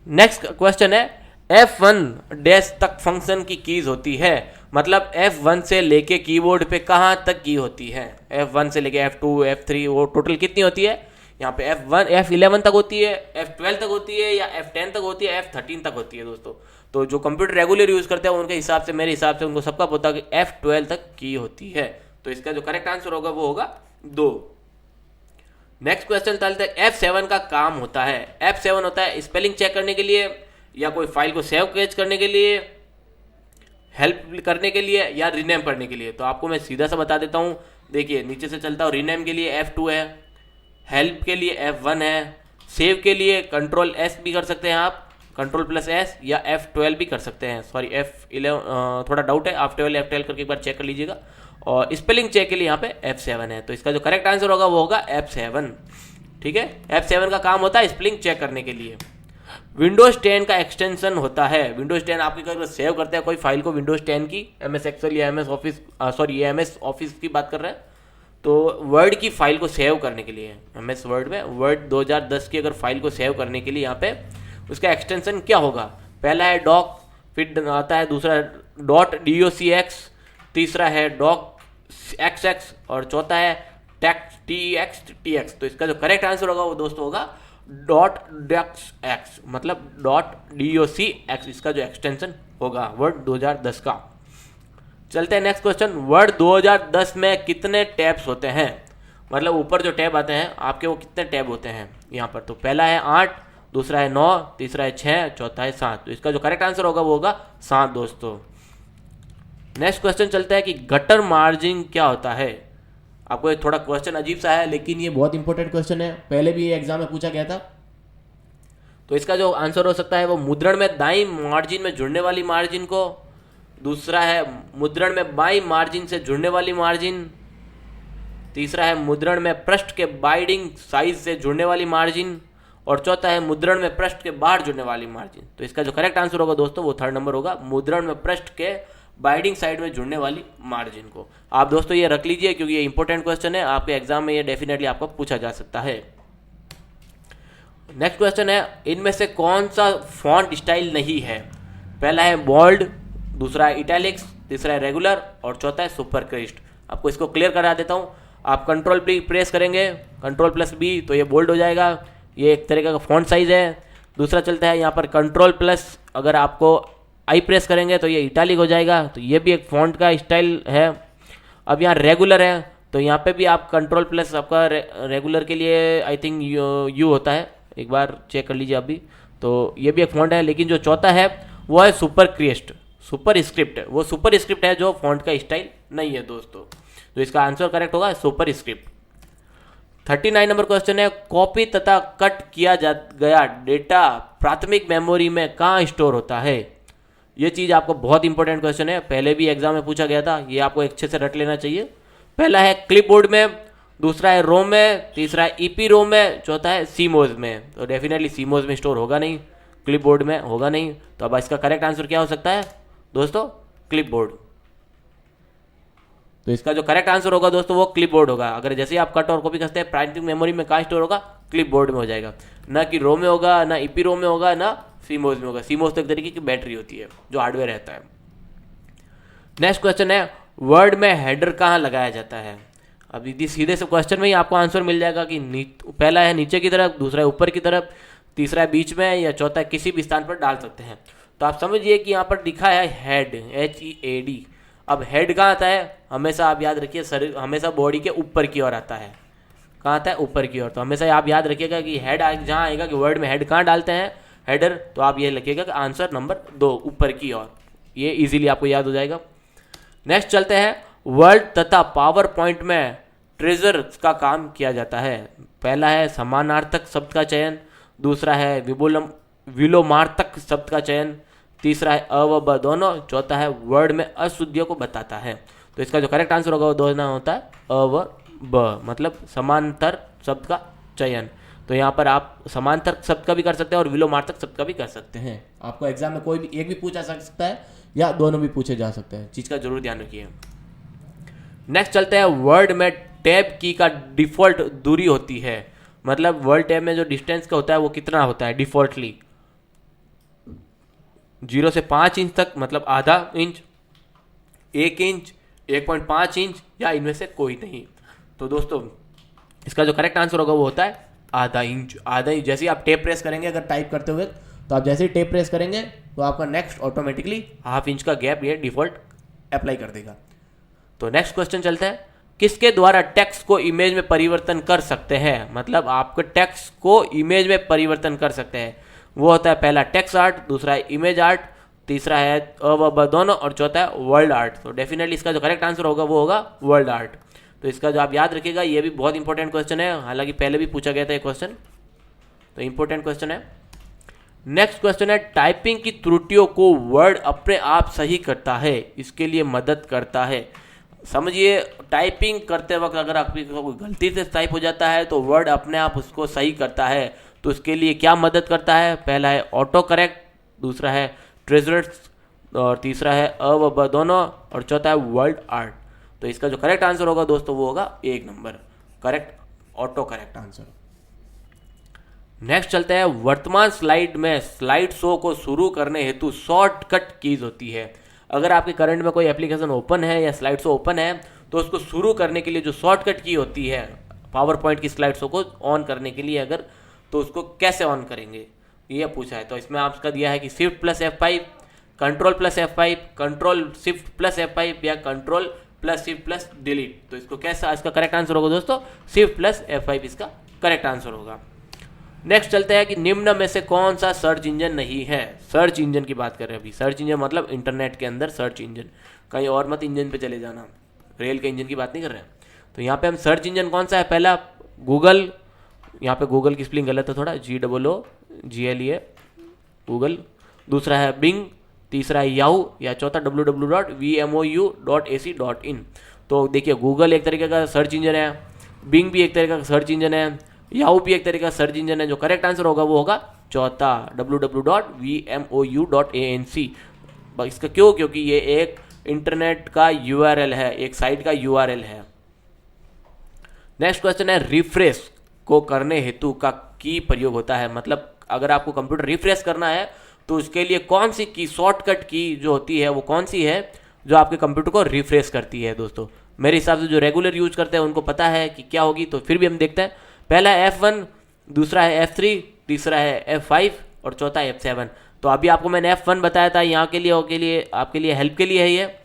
नेक्स्ट क्वेश्चन है, F1 डैश तक फंक्शन की कीज होती है, मतलब F1 से लेके कीबोर्ड पे कहाँ तक की होती है? F1 से लेके F2 F3 वो टोटल कितनी होती है? यहाँ पे F11 तक होती है, F12 तक होती है, या F10 तक होती है, F13 तक होती है दोस्तों। तो जो कंप्यूटर रेगुलर यूज करते हैं उनके हिसाब से, मेरे हिसाब से उनको सबका पता है कि F12 तक की होती है। तो इसका जो करेक्ट आंसर होगा वो होगा 2। नेक्स्ट क्वेश्चन चलते हैं, F7 का काम होता है। F7 होता है स्पेलिंग चेक करने के लिए, या कोई फाइल को सेव कैच करने के लिए, हेल्प करने के लिए, या रीनेम करने के लिए। तो आपको मैं सीधा सा बता देता हूँ, देखिए नीचे से चलता हूँ। रीनेम के लिए F2 है, हेल्प के लिए F1 है, सेव के लिए Ctrl+S भी कर सकते हैं आप, Ctrl+S, या F12 भी कर सकते हैं। F11 थोड़ा डाउट है, F12 करके एक बार चेक कर लीजिएगा। और स्पेलिंग चेक के लिए यहाँ पे F7 है। तो इसका जो करेक्ट आंसर होगा वो होगा F7। ठीक है, F7 का काम होता है स्पेलिंग चेक करने के लिए। विंडोज 10 का एक्सटेंशन होता है। विंडोज 10 आपके अगर सेव करते हैं कोई फाइल को, विंडोज 10 की, MS एक्सेल या MS ऑफिस की बात कर रहे हैं, तो वर्ड की फाइल को सेव करने के लिए, MS वर्ड में वर्ड 2010 की अगर फाइल को सेव करने के लिए यहाँ पे उसका एक्सटेंशन क्या होगा? पहला है डॉक, फिर आता है दूसरा .docx, तीसरा है डॉक XX और चौथा है टेक्स TX। तो इसका जो करेक्ट आंसर होगा वो दोस्तों होगा .docx, मतलब .docx, इसका जो एक्सटेंशन होगा वर्ड 2010 का। चलते हैं नेक्स्ट क्वेश्चन। वर्ड 2010 में कितने टैब्स होते हैं, मतलब ऊपर जो टैब आते हैं आपके वो कितने टैब होते हैं यहाँ पर। तो पहला है 8, दूसरा है 9, तीसरा है 6, चौथा है 7। तो इसका जो करेक्ट आंसर होगा वो होगा 7 दोस्तों। नेक्स्ट क्वेश्चन चलता है कि गटर मार्जिन क्या होता है। आपको ये थोड़ा क्वेश्चन अजीब सा है लेकिन ये बहुत इंपॉर्टेंट क्वेश्चन है, पहले भी ये एग्जाम में पूछा गया था। तो इसका जो आंसर हो सकता है वो मुद्रण में दाईं मार्जिन में जुड़ने वाली मार्जिन को, दूसरा है मुद्रण में बाईं मार्जिन से जुड़ने वाली मार्जिन, तीसरा है मुद्रण में पृष्ठ के बाइंडिंग साइज से जुड़ने वाली मार्जिन, और चौथा है मुद्रण में पृष्ठ के बाहर जुड़ने वाली मार्जिन। तो इसका जो करेक्ट आंसर होगा दोस्तों वो 3rd नंबर होगा, मुद्रण में पृष्ठ के बाइंडिंग साइड में जुड़ने वाली मार्जिन को। आप दोस्तों ये रख लीजिए क्योंकि ये इंपॉर्टेंट क्वेश्चन है, आपके एग्जाम में ये डेफिनेटली आपको पूछा जा सकता है। नेक्स्ट क्वेश्चन है इनमें से कौन सा फॉन्ट स्टाइल नहीं है। पहला है बोल्ड, दूसरा है इटैलिक्स, तीसरा है रेगुलर और चौथा है सुपरस्क्रिप्ट। आपको इसको क्लियर करा देता हूँ। आप कंट्रोल प्रेस करेंगे, कंट्रोल+B, तो ये बोल्ड हो जाएगा, ये एक तरीके का फॉन्ट साइज है। दूसरा चलता है यहाँ पर कंट्रोल+, अगर आपको आई प्रेस करेंगे तो ये इटैलिक हो जाएगा, तो ये भी एक फॉन्ट का स्टाइल है। अब यहाँ रेगुलर है, तो यहाँ पे भी आप कंट्रोल+, आपका रेगुलर के लिए आई थिंक यू होता है, एक बार चेक कर लीजिए अभी। तो ये भी एक फॉन्ट है, लेकिन जो चौथा है वो है सुपरस्क्रिप्ट। वो सुपरस्क्रिप्ट है जो फॉन्ट का स्टाइल नहीं है दोस्तों। तो इसका आंसर करेक्ट होगा सुपरस्क्रिप्ट। 39 नंबर क्वेश्चन है कॉपी तथा कट किया गया डेटा प्राथमिक मेमोरी में कहाँ स्टोर होता है। ये चीज़ आपको बहुत इंपॉर्टेंट क्वेश्चन है, पहले भी एग्जाम में पूछा गया था, ये आपको अच्छे से रट लेना चाहिए। पहला है क्लिपबोर्ड में, दूसरा है रोम में, तीसरा है EPROM में, चौथा है सीमोज में। तो डेफिनेटली सीमोज में स्टोर होगा नहीं, क्लिपबोर्ड में होगा नहीं। तो अब इसका करेक्ट आंसर क्या हो सकता है दोस्तों, क्लिपबोर्ड। तो इसका जो करेक्ट आंसर होगा दोस्तों वो क्लिपबोर्ड होगा। अगर जैसे ही आप कट और कॉपी करते हैं प्राइमरी मेमोरी में कहाँ स्टोर होगा, क्लिपबोर्ड में हो जाएगा, ना कि रोम में होगा, ना EPROM में होगा, ना सीमोज में होगा। सीमोज तो एक तरीके की बैटरी होती है जो हार्डवेयर रहता है। नेक्स्ट क्वेश्चन है वर्ड में हेडर कहाँ लगाया जाता है। अब यदि सीधे से क्वेश्चन में ही आपको आंसर मिल जाएगा कि पहला है नीचे की तरफ, दूसरा है ऊपर की तरफ, तीसरा है बीच में, या चौथा है किसी भी स्थान पर डाल सकते हैं। तो आप समझिए कि यहाँ पर लिखा है हेड, HEAD। अब हेड कहाँ आता है, हमेशा आप याद रखिए शरीर हमेशा बॉडी के ऊपर की ओर आता है। कहाँ आता है, ऊपर की ओर। तो हमेशा आप याद रखिएगा कि हेड जहाँ आएगा कि वर्ड में हेड कहाँ डालते हैं, हेडर, तो आप ये लिखिएगा कि आंसर नंबर 2 ऊपर की ओर। ये इजीली आपको याद हो जाएगा। नेक्स्ट चलते हैं वर्ड तथा पावर पॉइंट में ट्रेजर का काम किया जाता है। पहला है समानार्थक शब्द का चयन, दूसरा है विलोमार्थक शब्द का चयन, तीसरा है अ व ब दोनों, चौथा है वर्ड में अशुद्धियों को बताता है। तो इसका जो करेक्ट आंसर होगा वो दोनों होता है अ व ब, मतलब समांतर शब्द का चयन। तो यहाँ पर आप समांतर शब्द का भी कर सकते हैं और विलोमार्थक शब्द का भी कर सकते हैं। आपको एग्जाम में कोई भी एक भी पूछा जा सकता है या दोनों भी पूछे जा सकते हैं, चीज का जरूर ध्यान रखिए। नेक्स्ट चलते हैं वर्ड में टैब की का डिफॉल्ट दूरी होती है, मतलब वर्ड टैब में जो डिस्टेंस का होता है वो कितना होता है डिफॉल्टली, 0 से 5 इंच तक, मतलब आधा इंच, 1 इंच, 1.5 इंच, या इनमें से कोई नहीं। तो दोस्तों इसका जो करेक्ट आंसर होगा वो होता है आधा इंच। आधा इंच जैसे ही आप टेप प्रेस करेंगे अगर टाइप करते हुए, तो आप जैसे ही टेप प्रेस करेंगे तो आपका नेक्स्ट ऑटोमेटिकली ½ इंच का गैप ये डिफॉल्ट अप्लाई कर देगा। तो नेक्स्ट क्वेश्चन चलते हैं किसके द्वारा टेक्स्ट को इमेज में परिवर्तन कर सकते हैं, मतलब आपके टेक्स्ट को इमेज में परिवर्तन कर सकते हैं। वो होता है पहला टेक्स्ट आर्ट, दूसरा है इमेज आर्ट, तीसरा है अ व ब दोनों, और चौथा है वर्ल्ड आर्ट। तो डेफिनेटली इसका जो करेक्ट आंसर होगा वो होगा वर्ल्ड आर्ट। तो इसका जो आप याद रखिएगा ये भी बहुत इंपॉर्टेंट क्वेश्चन है, हालांकि पहले भी पूछा गया था ये क्वेश्चन, तो इंपॉर्टेंट क्वेश्चन है। नेक्स्ट क्वेश्चन है टाइपिंग की त्रुटियों को वर्ड अपने आप सही करता है, इसके लिए मदद करता है। समझिए टाइपिंग करते वक्त अगर आपकी कोई गलती से टाइप हो जाता है तो वर्ड अपने आप उसको सही करता है। तो उसके लिए क्या मदद करता है, पहला है ऑटो करेक्ट, दूसरा है ट्रेजर्स, और तीसरा है अ व ब दोनों, और चौथा है वर्ल्ड आर्ट। तो इसका जो करेक्ट आंसर होगा दोस्तों वो होगा 1 number correct, auto correct answer. Next चलते हैं वर्तमान स्लाइड में स्लाइड शो को शुरू करने हेतु शॉर्टकट कीज होती है। अगर आपके करंट में कोई एप्लीकेशन ओपन है या स्लाइड शो ओपन है तो उसको शुरू करने के लिए जो शॉर्टकट की होती है पावर पॉइंट की स्लाइड शो को ऑन करने के लिए अगर, तो उसको कैसे ऑन करेंगे ये पूछा है। तो इसमें आपका दिया है कि shift plus F5, control plus F5, control shift plus F5 या control plus shift plus delete. तो इसको कैसा, इसका करेक्ट आंसर होगा दोस्तों शिफ्ट प्लस F5 इसका करेक्ट आंसर होगा। नेक्स्ट चलते हैं कि निम्न में से कौन सा सर्च इंजन नहीं है। सर्च इंजन की बात कर रहे हैं अभी। सर्च इंजन मतलब इंटरनेट के अंदर सर्च इंजन, कहीं और मत इंजन पे चले जाना, रेल के इंजन की बात नहीं कर रहे हैं। तो यहाँ पे हम सर्च इंजन कौन सा है, पहला गूगल, यहाँ पे गूगल की स्पेलिंग गलत है थोड़ा, GOOGLE गूगल, दूसरा है बिंग, तीसरा है याहू, या चौथा www.vmou.ac.in। तो देखिए गूगल एक तरीके का सर्च इंजन है, बिंग भी एक तरीके का सर्च इंजन है, याहू भी एक तरीके का सर्च इंजन है। जो करेक्ट आंसर होगा वो होगा चौथा www.vmou.anc। इसका क्यों, क्योंकि ये एक इंटरनेट का URL है, एक साइट का URL है। नेक्स्ट क्वेश्चन है रिफ्रेश को करने हेतु का की प्रयोग होता है। मतलब अगर आपको कंप्यूटर रिफ्रेश करना है तो उसके लिए कौन सी की, शॉर्टकट की जो होती है वो कौन सी है जो आपके कंप्यूटर को रिफ्रेश करती है। दोस्तों मेरे हिसाब से जो रेगुलर यूज करते हैं उनको पता है कि क्या होगी, तो फिर भी हम देखते हैं। पहला है F1, दूसरा है F3, तीसरा है F5 और चौथा है F7। तो अभी आपको मैंने F1 बताया था, यहाँ के लिए आपके लिए हेल्प के लिए है ये,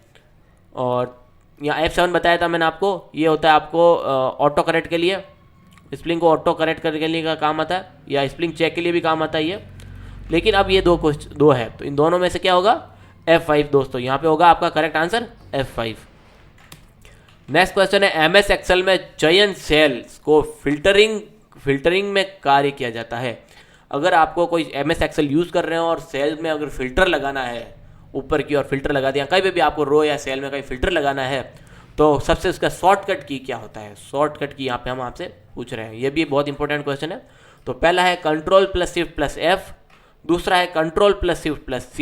और यहाँ F7 बताया था मैंने आपको, ये होता है आपको ऑटो करेक्ट के लिए, स्पेलिंग को ऑटो करेक्ट करने के लिए का काम आता है, या स्पेलिंग चेक के लिए भी काम आता है ये। लेकिन अब ये दो है, तो इन दोनों में से क्या होगा, F5 दोस्तों, यहाँ पे होगा आपका correct answer F5। Next question है MS एक्सेल में चयन सेल्स को फिल्टरिंग में कार्य किया जाता है। अगर आपको कोई MS एक्सेल यूज कर रहे हो और सेल में अगर फिल्टर लगाना है, ऊपर की ओर फिल्टर लगा दिया, कहीं पे भी आपको रो या सेल में कहीं फिल्टर लगाना है, तो सबसे उसका शॉर्टकट की क्या होता है। शॉर्टकट की यहाँ पे हम आपसे पूछ रहे हैं, ये भी बहुत इंपॉर्टेंट क्वेश्चन है। तो पहला है control plus shift plus F, दूसरा है control plus shift plus C,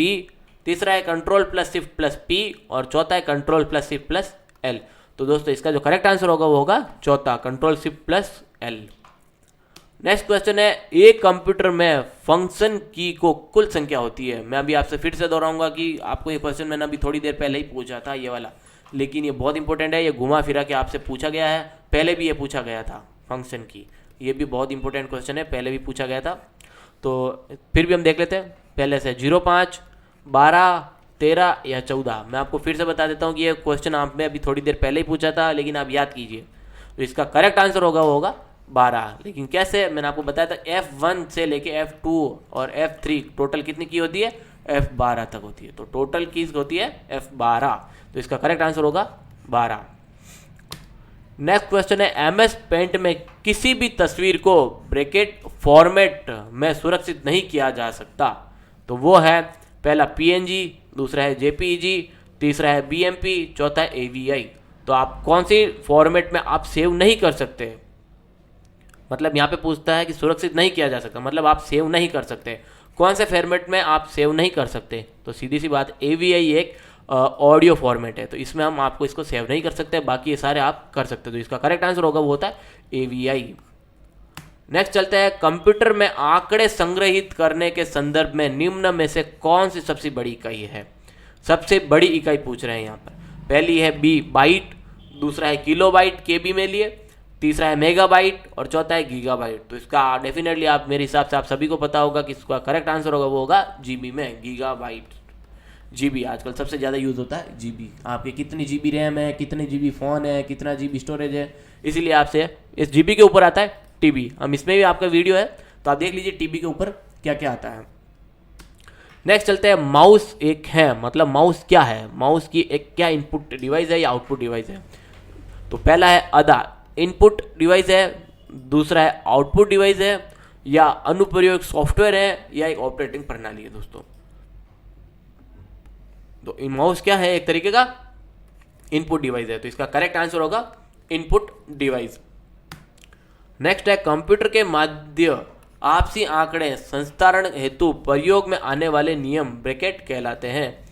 तीसरा है control plus shift plus P और चौथा है control plus shift plus L। तो दोस्तों इसका जो करेक्ट आंसर होगा वो होगा चौथा control shift plus L। Next question है एक कंप्यूटर में फंक्शन की को कुल संख्या होती है। मैं अभी आपसे फिर से दोहराऊंगा कि आपको ये क्वेश्चन मैंने अभी थोड़ी देर पहले ही पूछा था ये वाला, लेकिन ये बहुत इंपॉर्टेंट है, ये घुमा फिरा के आपसे पूछा गया है, पहले भी ये पूछा गया था फंक्शन की, ये भी बहुत इंपॉर्टेंट क्वेश्चन है, पहले भी पूछा गया था। तो फिर भी हम देख लेते हैं पहले से 0, 5, 12, 13 या 14। मैं आपको फिर से बता देता हूँ कि ये क्वेश्चन आपने अभी थोड़ी देर पहले ही पूछा था, लेकिन आप याद कीजिए। तो इसका करेक्ट आंसर होगा वो होगा 12। लेकिन कैसे, मैंने आपको बताया था F1 से लेके F2 और F3 टोटल कितनी की होती है, F12 तक होती है। तो टोटल की होती है F12, तो इसका करेक्ट आंसर होगा 12। नेक्स्ट क्वेश्चन है MS पेंट में किसी भी तस्वीर को ब्रैकेट फॉर्मेट में सुरक्षित नहीं किया जा सकता। तो वो है पहला PNG, दूसरा है JPEG, तीसरा है BMP, चौथा है AVI। तो आप कौन सी फॉर्मेट में आप सेव नहीं कर सकते, मतलब यहाँ पे पूछता है कि सुरक्षित नहीं किया जा सकता, मतलब आप सेव नहीं कर सकते, कौन से फॉर्मेट में आप सेव नहीं कर सकते। तो सीधी सी बात, AVI एक ऑडियो फॉर्मेट है, तो इसमें हम आपको इसको सेव नहीं कर सकते, बाकी ये सारे आप कर सकते। तो इसका करेक्ट आंसर होगा वो होता है AVI। नेक्स्ट चलते हैं कंप्यूटर में आंकड़े संग्रहित करने के संदर्भ में निम्न में से कौन सी सबसे बड़ी इकाई है। सबसे बड़ी इकाई पूछ रहे हैं यहाँ पर। पहली है बाइट, दूसरा है किलोबाइट KB में लिए, तीसरा है मेगाबाइट और चौथा है गीगाबाइट। तो इसका डेफिनेटली आप, मेरे हिसाब से आप सभी को पता होगा कि इसका करेक्ट आंसर होगा वो होगा GB में, गीगाबाइट। GB आजकल सबसे ज़्यादा यूज़ होता है GB। आपके कितनी GB रैम है, कितने GB फ़ोन है, कितना GB स्टोरेज है, इसीलिए आपसे इस GB के ऊपर आता है TB। हम इसमें भी आपका वीडियो है, तो आप देख लीजिए TB के ऊपर क्या क्या आता है। नेक्स्ट चलते हैं माउस एक है, मतलब माउस क्या है, माउस की एक क्या इनपुट डिवाइस है या आउटपुट डिवाइस है। तो पहला है अदा, इनपुट डिवाइस है, दूसरा है आउटपुट डिवाइस है, या अनुप्रयोग सॉफ्टवेयर है, या एक ऑपरेटिंग प्रणाली है। दोस्तों तो इन माउस क्या है, एक तरीके का इनपुट डिवाइस है, तो इसका करेक्ट आंसर होगा इनपुट डिवाइस। नेक्स्ट है कंप्यूटर के माध्य आपसी आंकड़े संस्तारण हेतु प्रयोग में आने वाले नियम ब्रैकेट कहलाते हैं।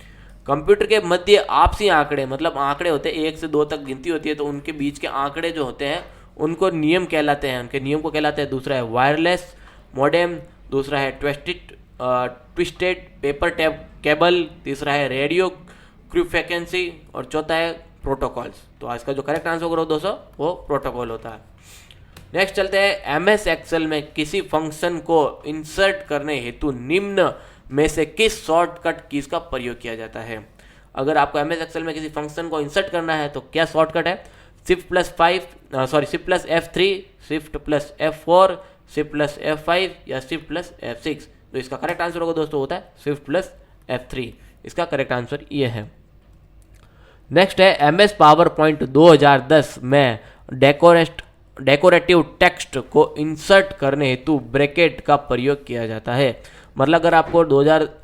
कंप्यूटर के मध्य आपसी आंकड़े, मतलब आंकड़े होते हैं 1 से 2 तक गिनती होती है, तो उनके बीच के आंकड़े जो होते हैं उनको नियम कहलाते हैं, उनके नियम को कहलाते हैं। दूसरा है वायरलेस मॉडेम, दूसरा है ट्विस्टेड पेपर टैप केबल, तीसरा है रेडियो फ्रीक्वेंसी और चौथा है प्रोटोकॉल्स। तो आज का जो करेक्ट आंसर होगा दोस्तों वो प्रोटोकॉल होता है। नेक्स्ट चलते हैं, MS एक्सेल में किसी फंक्शन को इंसर्ट करने हेतु निम्न में से किस शॉर्टकट कीज का प्रयोग किया जाता है। अगर आपको MS एक्सेल में किसी फंक्शन को इंसर्ट करना है तो क्या शॉर्टकट है, Shift+F3, Shift+F4, Shift+F5 या Shift+F6। तो इसका करेक्ट आंसर होगा दोस्तों होता है Shift+F3। इसका करेक्ट आंसर ये है। नेक्स्ट है, MS PowerPoint 2010 में डेकोरेटिव टेक्स्ट को इंसर्ट करने हेतु ब्रैकेट का प्रयोग किया जाता है। मतलब अगर आपको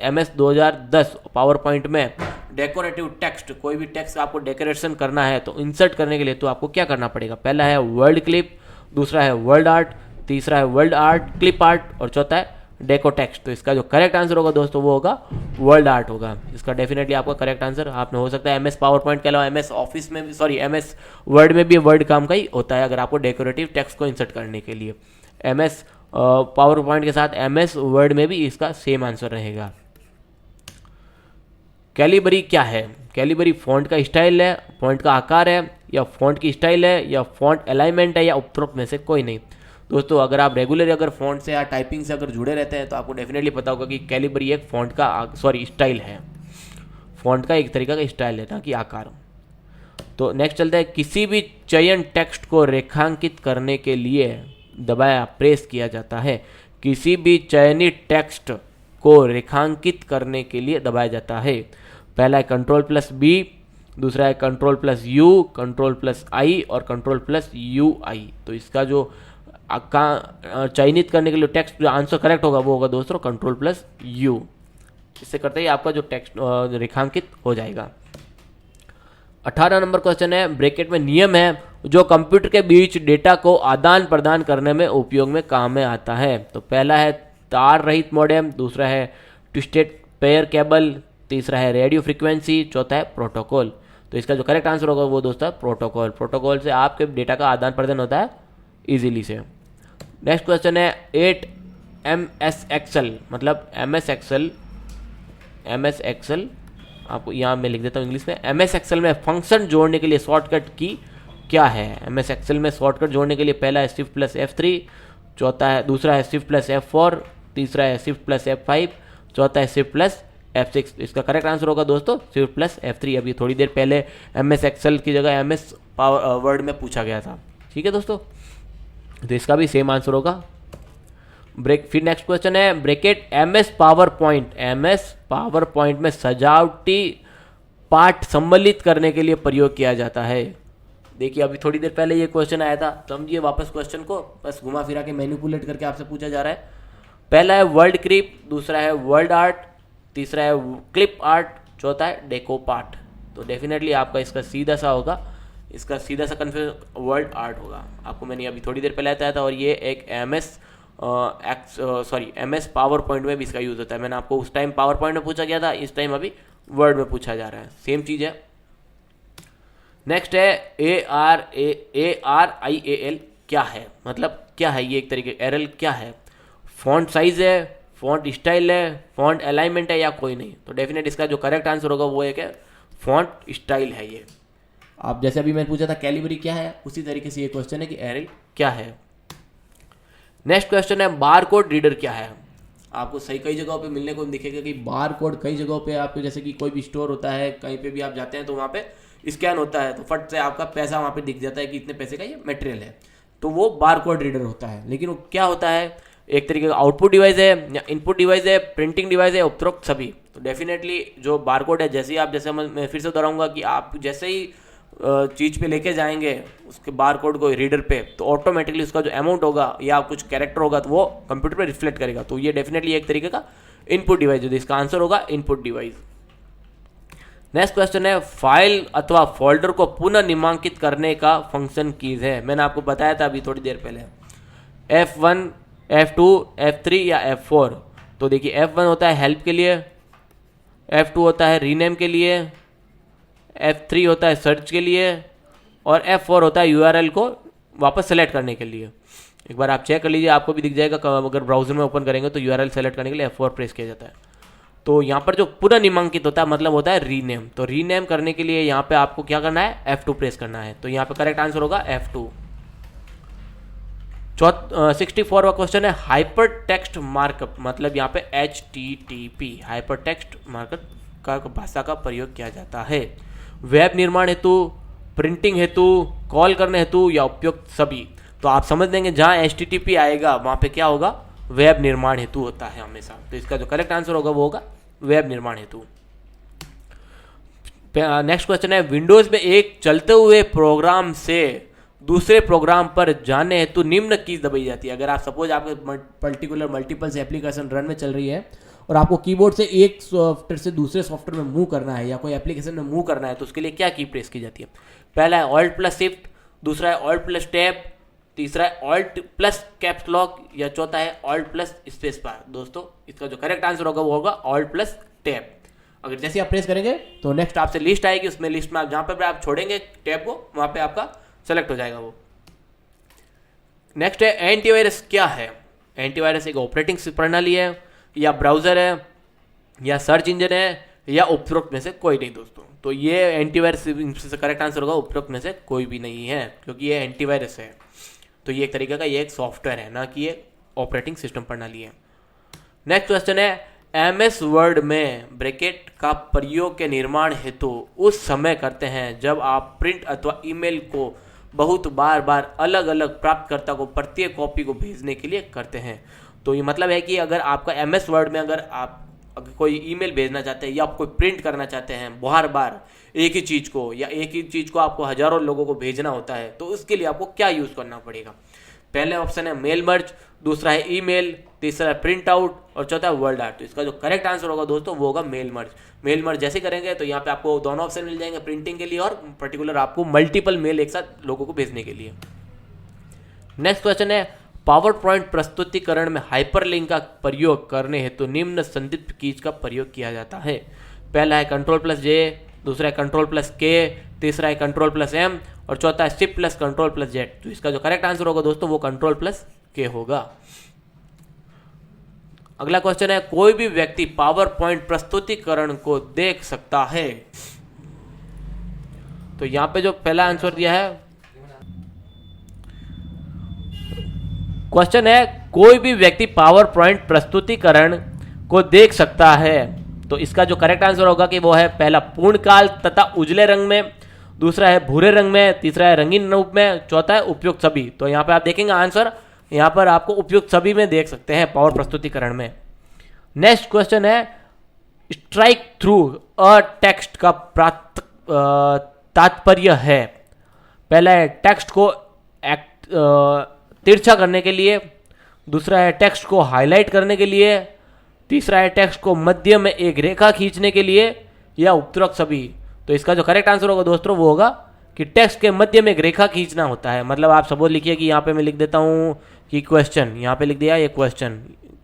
MS 2010 PowerPoint में डेकोरेटिव टेक्स्ट, कोई भी टेक्स्ट आपको डेकोरेशन करना है तो इंसर्ट करने के लिए तो आपको क्या करना पड़ेगा, पहला है वर्ल्ड क्लिप, दूसरा है वर्ल्ड आर्ट, तीसरा है वर्ल्ड आर्ट क्लिप आर्ट और चौथा है डेको टेक्स्ट। तो इसका जो करेक्ट आंसर होगा दोस्तों वो होगा वर्ल्ड आर्ट होगा। इसका डेफिनेटली आपका करेक्ट आंसर आपने हो सकता है MS PowerPoint के अलावा MS ऑफिस में भी, MS वर्ड में भी वर्ड काम का ही होता है अगर आपको डेकोरेटिव टेक्स्ट को इंसर्ट करने के लिए। MS PowerPoint के साथ MS वर्ड में भी इसका सेम आंसर रहेगा। कैलिबरी क्या है, कैलिबरी फॉन्ट का स्टाइल है, फॉन्ट का आकार है या फॉन्ट की स्टाइल है या फॉन्ट अलाइनमेंट है या उपरोक्त में से कोई नहीं। दोस्तों अगर आप रेगुलर अगर फॉन्ट से या टाइपिंग से अगर जुड़े रहते हैं तो आपको डेफिनेटली पता होगा कि कैलिबरी एक फॉन्ट का स्टाइल है, फॉन्ट का एक तरीका का स्टाइल है ना कि आकार। तो नेक्स्ट चलता है, किसी भी चयन टेक्स्ट को रेखांकित करने के लिए दबाया प्रेस किया जाता है। किसी भी चयनित टेक्स्ट को रेखांकित करने के लिए दबाया जाता है। पहला है Ctrl+B, दूसरा है Ctrl+U, Ctrl+I और Ctrl+UI। तो इसका जो चयनित करने के लिए टेक्स्ट जो आंसर करेक्ट होगा वो होगा दोस्तों Ctrl+U। इससे करते ही आपका जो टेक्स्ट रेखांकित हो जाएगा। 18 नंबर क्वेश्चन है, ब्रैकेट में नियम है जो कंप्यूटर के बीच डेटा को आदान प्रदान करने में उपयोग में काम में आता है। तो पहला है तार रहित मॉडेम, दूसरा है ट्विस्टेड पेयर केबल, तीसरा है रेडियो फ्रीक्वेंसी, चौथा है प्रोटोकॉल। तो इसका जो करेक्ट आंसर होगा वो दोस्तों प्रोटोकॉल। प्रोटोकॉल से आपके डेटा का आदान प्रदान होता है इजीली से। नेक्स्ट क्वेश्चन है 8 MS एक्सेल, मतलब MS एक्सेल आपको यहाँ मैं लिख देता हूँ इंग्लिश में। MS एक्सेल में फंक्शन जोड़ने के लिए शॉर्टकट की क्या है। MS एक्सेल में शॉर्टकट जोड़ने के लिए पहला है Shift+F3, दूसरा है Shift+F4, तीसरा है Shift+F5, चौथा है Shift+F6। इसका करेक्ट आंसर होगा दोस्तों Shift+F3। अभी थोड़ी देर पहले MS एक्सेल की जगह MS वर्ड में पूछा गया था। ठीक है दोस्तों, तो इसका भी सेम आंसर होगा। फिर नेक्स्ट क्वेश्चन है, ब्रैकेट MS PowerPoint में सजावटी पार्ट सम्मिलित करने के लिए प्रयोग किया जाता है। देखिए अभी थोड़ी देर पहले ये क्वेश्चन आया था, समझिए वापस क्वेश्चन को, बस घुमा फिरा के मैनिपुलेट करके आपसे पूछा जा रहा है। पहला है वर्ल्ड क्लिप, दूसरा है वर्ल्ड आर्ट, तीसरा है क्लिप आर्ट, चौथा है डेको पार्ट। तो डेफिनेटली आपका इसका सीधा सा होगा, इसका सीधा सा कन्फ्यूजन वर्ल्ड आर्ट होगा। आपको मैंने अभी थोड़ी देर पहले बताया था और ये एक MS PowerPoint में भी इसका यूज़ होता है। मैंने आपको उस टाइम PowerPoint में पूछा गया था, इस टाइम अभी वर्ड में पूछा जा रहा है, सेम चीज़ है। नेक्स्ट है ARIAL क्या है, मतलब क्या है ये एक तरीके एरल क्या है। फॉन्ट साइज है, फॉन्ट स्टाइल है, फॉन्ट अलाइनमेंट है या कोई नहीं। तो डेफिनेट इसका जो करेक्ट आंसर होगा वो एक है फॉन्ट स्टाइल है। ये आप जैसे अभी मैंने पूछा था कैलिबरी क्या है, उसी तरीके से ये क्वेश्चन है कि एरल क्या है। नेक्स्ट क्वेश्चन है बार कोड रीडर क्या है। आपको सही कई जगहों पे मिलने को दिखेगा कि बार कोड कई जगहों पे आपको, जैसे कि कोई भी स्टोर होता है, कहीं पे भी आप जाते हैं तो वहाँ पे स्कैन होता है तो फट से आपका पैसा वहाँ पे दिख जाता है कि इतने पैसे का ये मटेरियल है, तो वो बार कोड रीडर होता है। लेकिन वो क्या होता है, एक तरीके का आउटपुट डिवाइस है या इनपुट डिवाइस है, प्रिंटिंग डिवाइस है, उपरोक्त सभी। तो डेफिनेटली जो बार कोड है, जैसे मैं फिर से दोहराऊंगा कि आप जैसे ही चीज़ पे लेके जाएंगे उसके बार कोड को रीडर पे, तो ऑटोमेटिकली उसका जो अमाउंट होगा या कुछ कैरेक्टर होगा तो वो कंप्यूटर पे रिफ्लेक्ट करेगा। तो ये डेफिनेटली एक तरीके का इनपुट डिवाइस है, इसका आंसर होगा इनपुट डिवाइस। नेक्स्ट क्वेश्चन है फाइल अथवा फोल्डर को पुनः निम्नांकित करने का फंक्शन कीज है। मैंने आपको बताया था अभी थोड़ी देर पहले, F1, F2, F3 या F4। तो देखिए F1 होता है हेल्प के लिए, F2 होता है रीनेम के लिए, F3 होता है सर्च के लिए और F4 होता है URL को वापस सेलेक्ट करने के लिए। एक बार आप चेक कर लीजिए, आपको भी दिख जाएगा, अगर ब्राउजर में ओपन करेंगे तो URL सेलेक्ट करने के लिए F4 प्रेस किया जाता है। तो यहाँ पर जो पुनर्निमांकित होता है मतलब होता है रीनेम। तो रीनेम करने के लिए यहाँ पे आपको क्या करना है, F2 प्रेस करना है। तो यहाँ पे करेक्ट आंसर होगा F2। 64वां क्वेश्चन है हाइपर टेक्स्ट मार्कअप मतलब यहाँ पे HTTP हाइपर टेक्स्ट मार्कअप का भाषा का प्रयोग किया जाता है वेब निर्माण हेतु, प्रिंटिंग हेतु, कॉल करने हेतु या उपयुक्त सभी। तो आप समझ लेंगे जहाँ HTTP आएगा वहाँ पे क्या होगा, वेब निर्माण हेतु होता है हमेशा। तो इसका जो करेक्ट आंसर होगा वो होगा वेब निर्माण हेतु। नेक्स्ट क्वेश्चन है विंडोज में एक चलते हुए प्रोग्राम से दूसरे प्रोग्राम पर जाने हेतु निम्न कीज दबाई जाती है। अगर आप सपोज आपके पर्टिकुलर मल्टीपल से एप्लीकेशन रन में चल रही है और आपको कीबोर्ड से एक सॉफ्टवेयर से दूसरे सॉफ्टवेयर में मूव करना है या कोई एप्लीकेशन में मूव करना है तो उसके लिए क्या की प्रेस की जाती है। पहला है ऑल्ट प्लस शिफ्ट, दूसरा है ऑल्ट प्लस टैब, तीसरा है ऑल्ट प्लस कैप्स लॉक या चौथा है ऑल्ट प्लस स्पेस बार। दोस्तों इसका जो करेक्ट आंसर होगा वो होगा ऑल्ट प्लस टैब। अगर जैसे आप प्रेस करेंगे तो नेक्स्ट आपसे लिस्ट आएगी, उसमें लिस्ट में आप जहां पर आप छोड़ेंगे टैब को वहां पे आपका सेलेक्ट हो जाएगा वो। नेक्स्ट है एंटीवायरस क्या है। एंटीवायरस एक ऑपरेटिंग प्रणाली है या ब्राउजर है या सर्च इंजन है या उपरोक्त में से कोई नहीं दोस्तों। तो ये एंटीवायरस से करेक्ट आंसर होगा उपरोक्त में से कोई भी नहीं है क्योंकि ये एंटीवायरस है। तो ये एक तरीके का ये एक सॉफ्टवेयर है ना कि ये ऑपरेटिंग सिस्टम प्रणाली है। नेक्स्ट क्वेश्चन है MS वर्ड में ब्रैकेट का प्रयोग के निर्माण हेतु उस समय करते हैं जब आप प्रिंट अथवा ईमेल को बहुत बार बार अलग अलग प्राप्तकर्ता को प्रत्येक कॉपी को भेजने के लिए करते हैं। तो ये मतलब है कि अगर आपका MS वर्ड में अगर कोई ईमेल भेजना चाहते हैं या आप कोई प्रिंट करना चाहते हैं बार बार एक ही चीज़ को या एक ही चीज़ को आपको हजारों लोगों को भेजना होता है तो उसके लिए आपको क्या यूज़ करना पड़ेगा। पहले ऑप्शन है मेल मर्ज, दूसरा है ईमेल, तीसरा है प्रिंट आउट और चौथा है वर्ड आर्ट। तो इसका जो करेक्ट आंसर होगा दोस्तों वो होगा मेल मर्ज। मेल मर्ज जैसे करेंगे तो यहाँ पे आपको दोनों ऑप्शन मिल जाएंगे, प्रिंटिंग के लिए और पर्टिकुलर आपको मल्टीपल मेल एक साथ लोगों को भेजने के लिए। नेक्स्ट क्वेश्चन है पावर पॉइंट प्रस्तुतिकरण में हाइपरलिंक का प्रयोग करने हेतु निम्न संदिग्ध कीज का प्रयोग किया जाता है। पहला है Ctrl+J, दूसरा है Ctrl+K, तीसरा है Ctrl+M और चौथा है Shift+Ctrl+Z। तो इसका जो करेक्ट आंसर होगा दोस्तों वो Ctrl+K होगा। अगला क्वेश्चन है कोई भी व्यक्ति पावर पॉइंट प्रस्तुतिकरण को देख सकता है। तो यहां पे जो पहला आंसर दिया है क्वेश्चन है कोई भी व्यक्ति पावर पॉइंट प्रस्तुतिकरण को देख सकता है। तो इसका जो करेक्ट आंसर होगा कि वो है पहला पूर्णकाल तथा उजले रंग में, दूसरा है भूरे रंग में, तीसरा है रंगीन रूप में, चौथा है उपयुक्त सभी। तो यहाँ पे आप देखेंगे आंसर यहाँ पर आपको उपयुक्त सभी में देख सकते हैं पावर प्रस्तुतिकरण में। नेक्स्ट क्वेश्चन है स्ट्राइक थ्रू अ टेक्स्ट का तात्पर्य है। पहला है टेक्स्ट को तिरछा करने के लिए, दूसरा है टेक्स्ट को हाईलाइट करने के लिए, तीसरा है टेक्स्ट को मध्य में एक रेखा खींचने के लिए या उपरोक्त सभी। तो इसका जो करेक्ट आंसर होगा दोस्तों वो होगा कि टेक्स्ट के मध्य में एक रेखा खींचना होता है। मतलब आप सपोज लिखिए कि यहाँ पे मैं लिख देता हूँ कि क्वेश्चन, यहाँ पे लिख दिया ये क्वेश्चन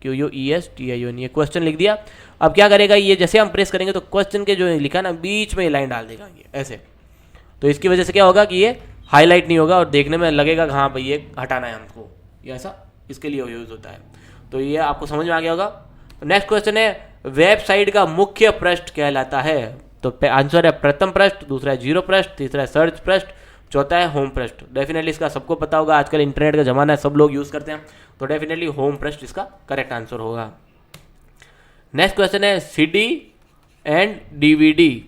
QUESTION ये क्वेश्चन लिख दिया। अब क्या करेगा ये जैसे हम प्रेस करेंगे तो क्वेश्चन के जो लिखा ना बीच में ये लाइन डाल देगा ये ऐसे। तो इसकी वजह से क्या होगा कि ये हाईलाइट नहीं होगा और देखने में लगेगा कि हाँ भाई ये हटाना है हमको, ये ऐसा इसके लिए यूज होता है। तो ये आपको समझ में आ गया होगा। नेक्स्ट क्वेश्चन है वेबसाइट का मुख्य पृष्ठ कहलाता है। तो आंसर है प्रथम पृष्ठ, दूसरा है जीरो पृष्ठ, तीसरा है सर्च पृष्ठ, चौथा है होम पृष्ठ। डेफिनेटली इसका सबको पता होगा, आजकल इंटरनेट का जमाना है, सब लोग यूज करते हैं। तो डेफिनेटली होम पृष्ठ इसका करेक्ट आंसर होगा। नेक्स्ट क्वेश्चन है CD एंड DVD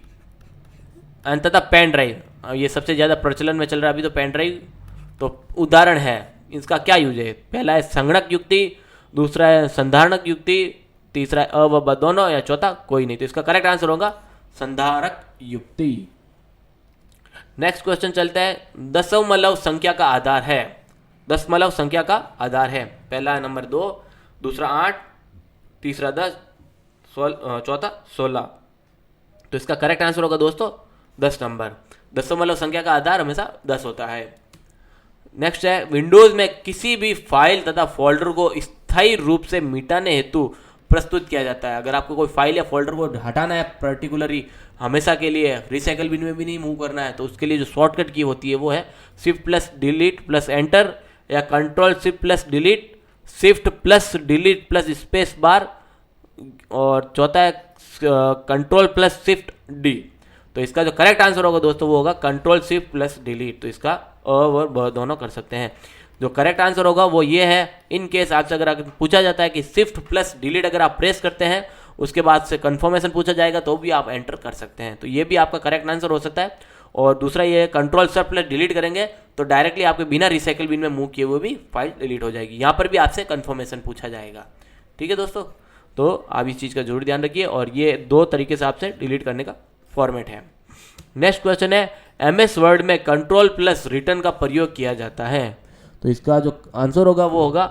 तथा पेन ड्राइव। ये सबसे ज्यादा प्रचलन में चल रहा है अभी तो पेन ड्राइव। तो उदाहरण है इसका क्या यूज है। पहला है संगणक युक्ति, दूसरा है संधारणक युक्ति, तीसरा है अ व ब दोनों या चौथा कोई नहीं। तो इसका करेक्ट आंसर होगा संधारक युक्ति। नेक्स्ट क्वेश्चन चलता है दशमलव संख्या का आधार है। दशमलव संख्या का आधार है। पहला नंबर 2, दूसरा 8, तीसरा 10, चौथा 16। तो इसका करेक्ट आंसर होगा दोस्तों 10 नंबर। दशमलव संख्या का आधार हमेशा 10 होता है। नेक्स्ट है विंडोज में किसी भी फाइल तथा फोल्डर को स्थायी रूप से मिटाने हेतु प्रस्तुत किया जाता है। अगर आपको कोई फाइल या फोल्डर को हटाना है पर्टिकुलरली हमेशा के लिए, रिसाइकल बिन में भी नहीं मूव करना है, तो उसके लिए जो शॉर्टकट की होती है वो है Shift+Delete+Enter या Ctrl+Shift+Delete, Shift+Delete+Space बार और चौथा है कंट्रोल प्लस शिफ्ट डी। तो इसका जो करेक्ट आंसर होगा दोस्तों वो होगा कंट्रोल शिफ्ट प्लस डिलीट। तो इसका अ और ब दोनों कर सकते हैं। जो करेक्ट आंसर होगा वो ये है। इन केस आपसे अगर पूछा जाता है कि शिफ्ट प्लस डिलीट अगर आप प्रेस करते हैं उसके बाद से कंफर्मेशन पूछा जाएगा तो भी आप एंटर कर सकते हैं। तो ये भी आपका करेक्ट आंसर हो सकता है। और दूसरा ये कंट्रोल शिफ्ट प्लस डिलीट करेंगे तो डायरेक्टली आपके बिना रिसाइकिल बिन में मूव किए हुए भी फाइल डिलीट हो जाएगी। यहाँ पर भी आपसे कंफर्मेशन पूछा जाएगा। ठीक है दोस्तों, तो आप इस चीज़ का जरूर ध्यान रखिए। और ये 2 तरीके से आपसे डिलीट करने का फॉर्मेट है। नेक्स्ट क्वेश्चन है MS वर्ड में कंट्रोल प्लस रिटर्न का प्रयोग किया जाता है। तो इसका जो आंसर होगा वो होगा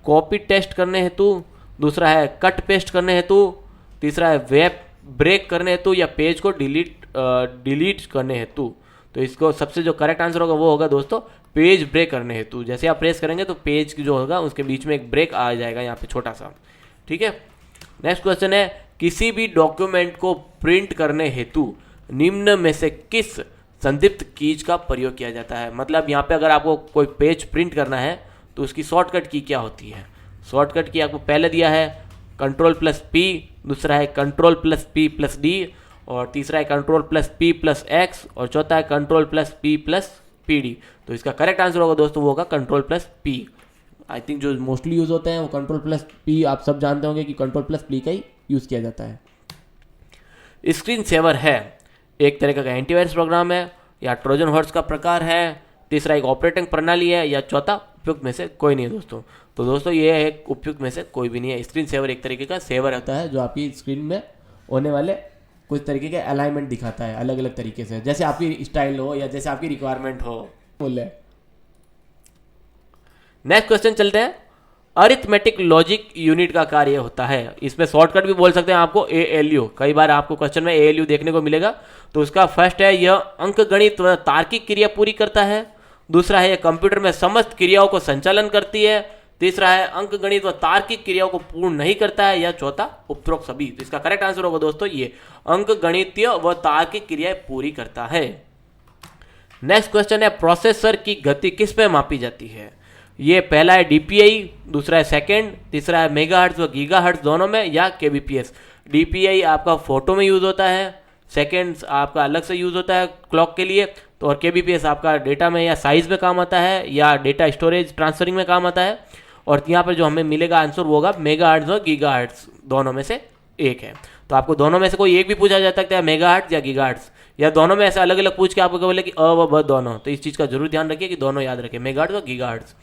कॉपी टेस्ट करने हेतु, दूसरा है कट पेस्ट करने हेतु, तीसरा है वेब ब्रेक करने हेतु या पेज को डिलीट करने हेतु। तो इसको सबसे जो करेक्ट आंसर होगा वो होगा दोस्तों पेज ब्रेक करने हेतु। जैसे आप प्रेस करेंगे तो पेज जो होगा उसके बीच में एक ब्रेक आ जाएगा यहाँ पे छोटा सा। ठीक है, नेक्स्ट क्वेश्चन है किसी भी डॉक्यूमेंट को प्रिंट करने हेतु निम्न में से किस संदिग्ध कीज का प्रयोग किया जाता है। मतलब यहाँ पे अगर आपको कोई पेज प्रिंट करना है तो उसकी शॉर्टकट की क्या होती है। शॉर्टकट की आपको पहले दिया है कंट्रोल प्लस पी, दूसरा है control plus P plus D, और तीसरा है control plus P plus x, और चौथा है control plus P plus P D. तो इसका करेक्ट आंसर होगा दोस्तों वो होगा control plus P. I think जो मोस्टली यूज होते हैं वो कंट्रोल प्लस पी, आप सब जानते होंगे कि कंट्रोल प्लस पी का ही यूज किया जाता है। स्क्रीन सेवर है एक तरह का एंटीवायरस प्रोग्राम है या ट्रोजन हॉर्स का प्रकार है, तीसरा एक ऑपरेटिंग प्रणाली है, या चौथा उपयुक्त में से कोई नहीं है दोस्तों। तो दोस्तों ये एक उपयुक्त में से कोई भी नहीं है। स्क्रीन सेवर एक तरीके का सेवर होता है जो आपकी स्क्रीन में होने वाले कुछ तरीके के अलाइनमेंट दिखाता है अलग अलग तरीके से, जैसे आपकी स्टाइल हो या जैसे आपकी रिक्वायरमेंट हो। बोले नेक्स्ट क्वेश्चन चलते हैं। अरिथमेटिक लॉजिक यूनिट का कार्य होता है, इसमें शॉर्टकट भी बोल सकते हैं आपको ALU। कई बार आपको क्वेश्चन में ALU देखने को मिलेगा। तो उसका फर्स्ट है यह अंकगणित व तार्किक क्रिया पूरी करता है, दूसरा है यह कंप्यूटर में समस्त क्रियाओं को संचालन करती है, तीसरा है अंकगणित व तार्किक क्रियाओं को पूर्ण नहीं करता है, या चौथा उपरोक्त सभी। तो इसका करेक्ट आंसर होगा दोस्तों ये अंकगणितीय व तार्किक क्रियाएं पूरी करता है। नेक्स्ट क्वेश्चन है प्रोसेसर की गति किस में मापी जाती है। ये पहला है DPI, दूसरा है सेकंड, तीसरा है मेगाहर्ट्ज व गीगाहर्ट्ज दोनों में, या KBPS। DPI आपका फोटो में यूज होता है, सेकंड्स आपका अलग से यूज होता है क्लॉक के लिए, तो और KBPS आपका डेटा में या साइज में काम आता है या डेटा स्टोरेज ट्रांसफरिंग में काम आता है। और यहाँ पर जो हमें मिलेगा आंसर वो होगा मेगाहर्ट्ज और गीगाहर्ट्ज दोनों में से एक है। तो आपको दोनों में से कोई एक भी पूछा जा सकता है, मेगाहर्ट्ज या गीगाहर्ट्ज, या दोनों में ऐसे अलग अलग पूछ के आपको बोले कि अ व ब दोनों। तो इस चीज़ का जरूर ध्यान रखिए कि दोनों याद रखें, मेगाहर्ट्ज और गीगाहर्ट्ज।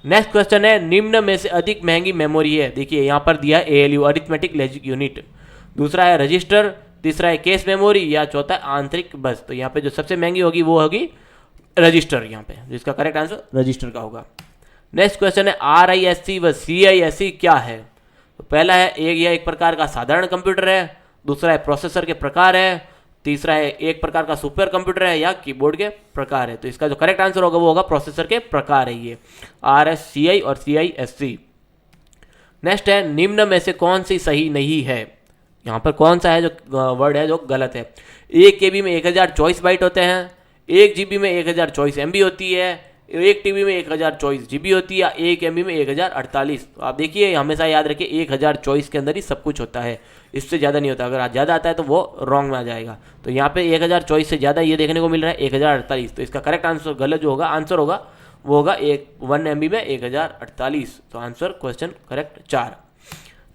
नेक्स्ट क्वेश्चन है निम्न में से अधिक महंगी मेमोरी है। देखिए यहाँ पर दिया है ALU अरिथमेटिक लॉजिक यूनिट, दूसरा है रजिस्टर, तीसरा है केस मेमोरी, या चौथा है आंतरिक बस। तो यहाँ पे जो सबसे महंगी होगी वो होगी रजिस्टर, यहाँ पे जिसका करेक्ट आंसर रजिस्टर का होगा। नेक्स्ट क्वेश्चन है RISC व CISC क्या है। तो पहला है यह एक प्रकार का साधारण कंप्यूटर है, दूसरा है प्रोसेसर के प्रकार है, तीसरा है एक प्रकार का सुपर कंप्यूटर है, या कीबोर्ड के प्रकार है। तो इसका जो करेक्ट आंसर होगा वो होगा प्रोसेसर के प्रकार है, ये RSCI और CISC। नेक्स्ट है निम्न में से कौन सी सही नहीं है। यहाँ पर कौन सा है जो वर्ड है जो गलत है। 1 KB में 1024 बाइट होते हैं, 1 GB में 1024 MB होती है, 1 TB में 1024 GB होती है, या 1 MB में 1048। तो आप देखिए हमेशा याद रखिए 1024 के अंदर ही सब कुछ होता है, इससे ज़्यादा नहीं होता। अगर ज़्यादा आता है तो वो रॉन्ग में आ जाएगा। तो यहाँ पे 1024 से ज़्यादा ये देखने को मिल रहा है 1048। तो इसका करेक्ट आंसर गलत जो होगा आंसर होगा वो होगा 1 MB में 1048। तो आंसर क्वेश्चन करेक्ट 4।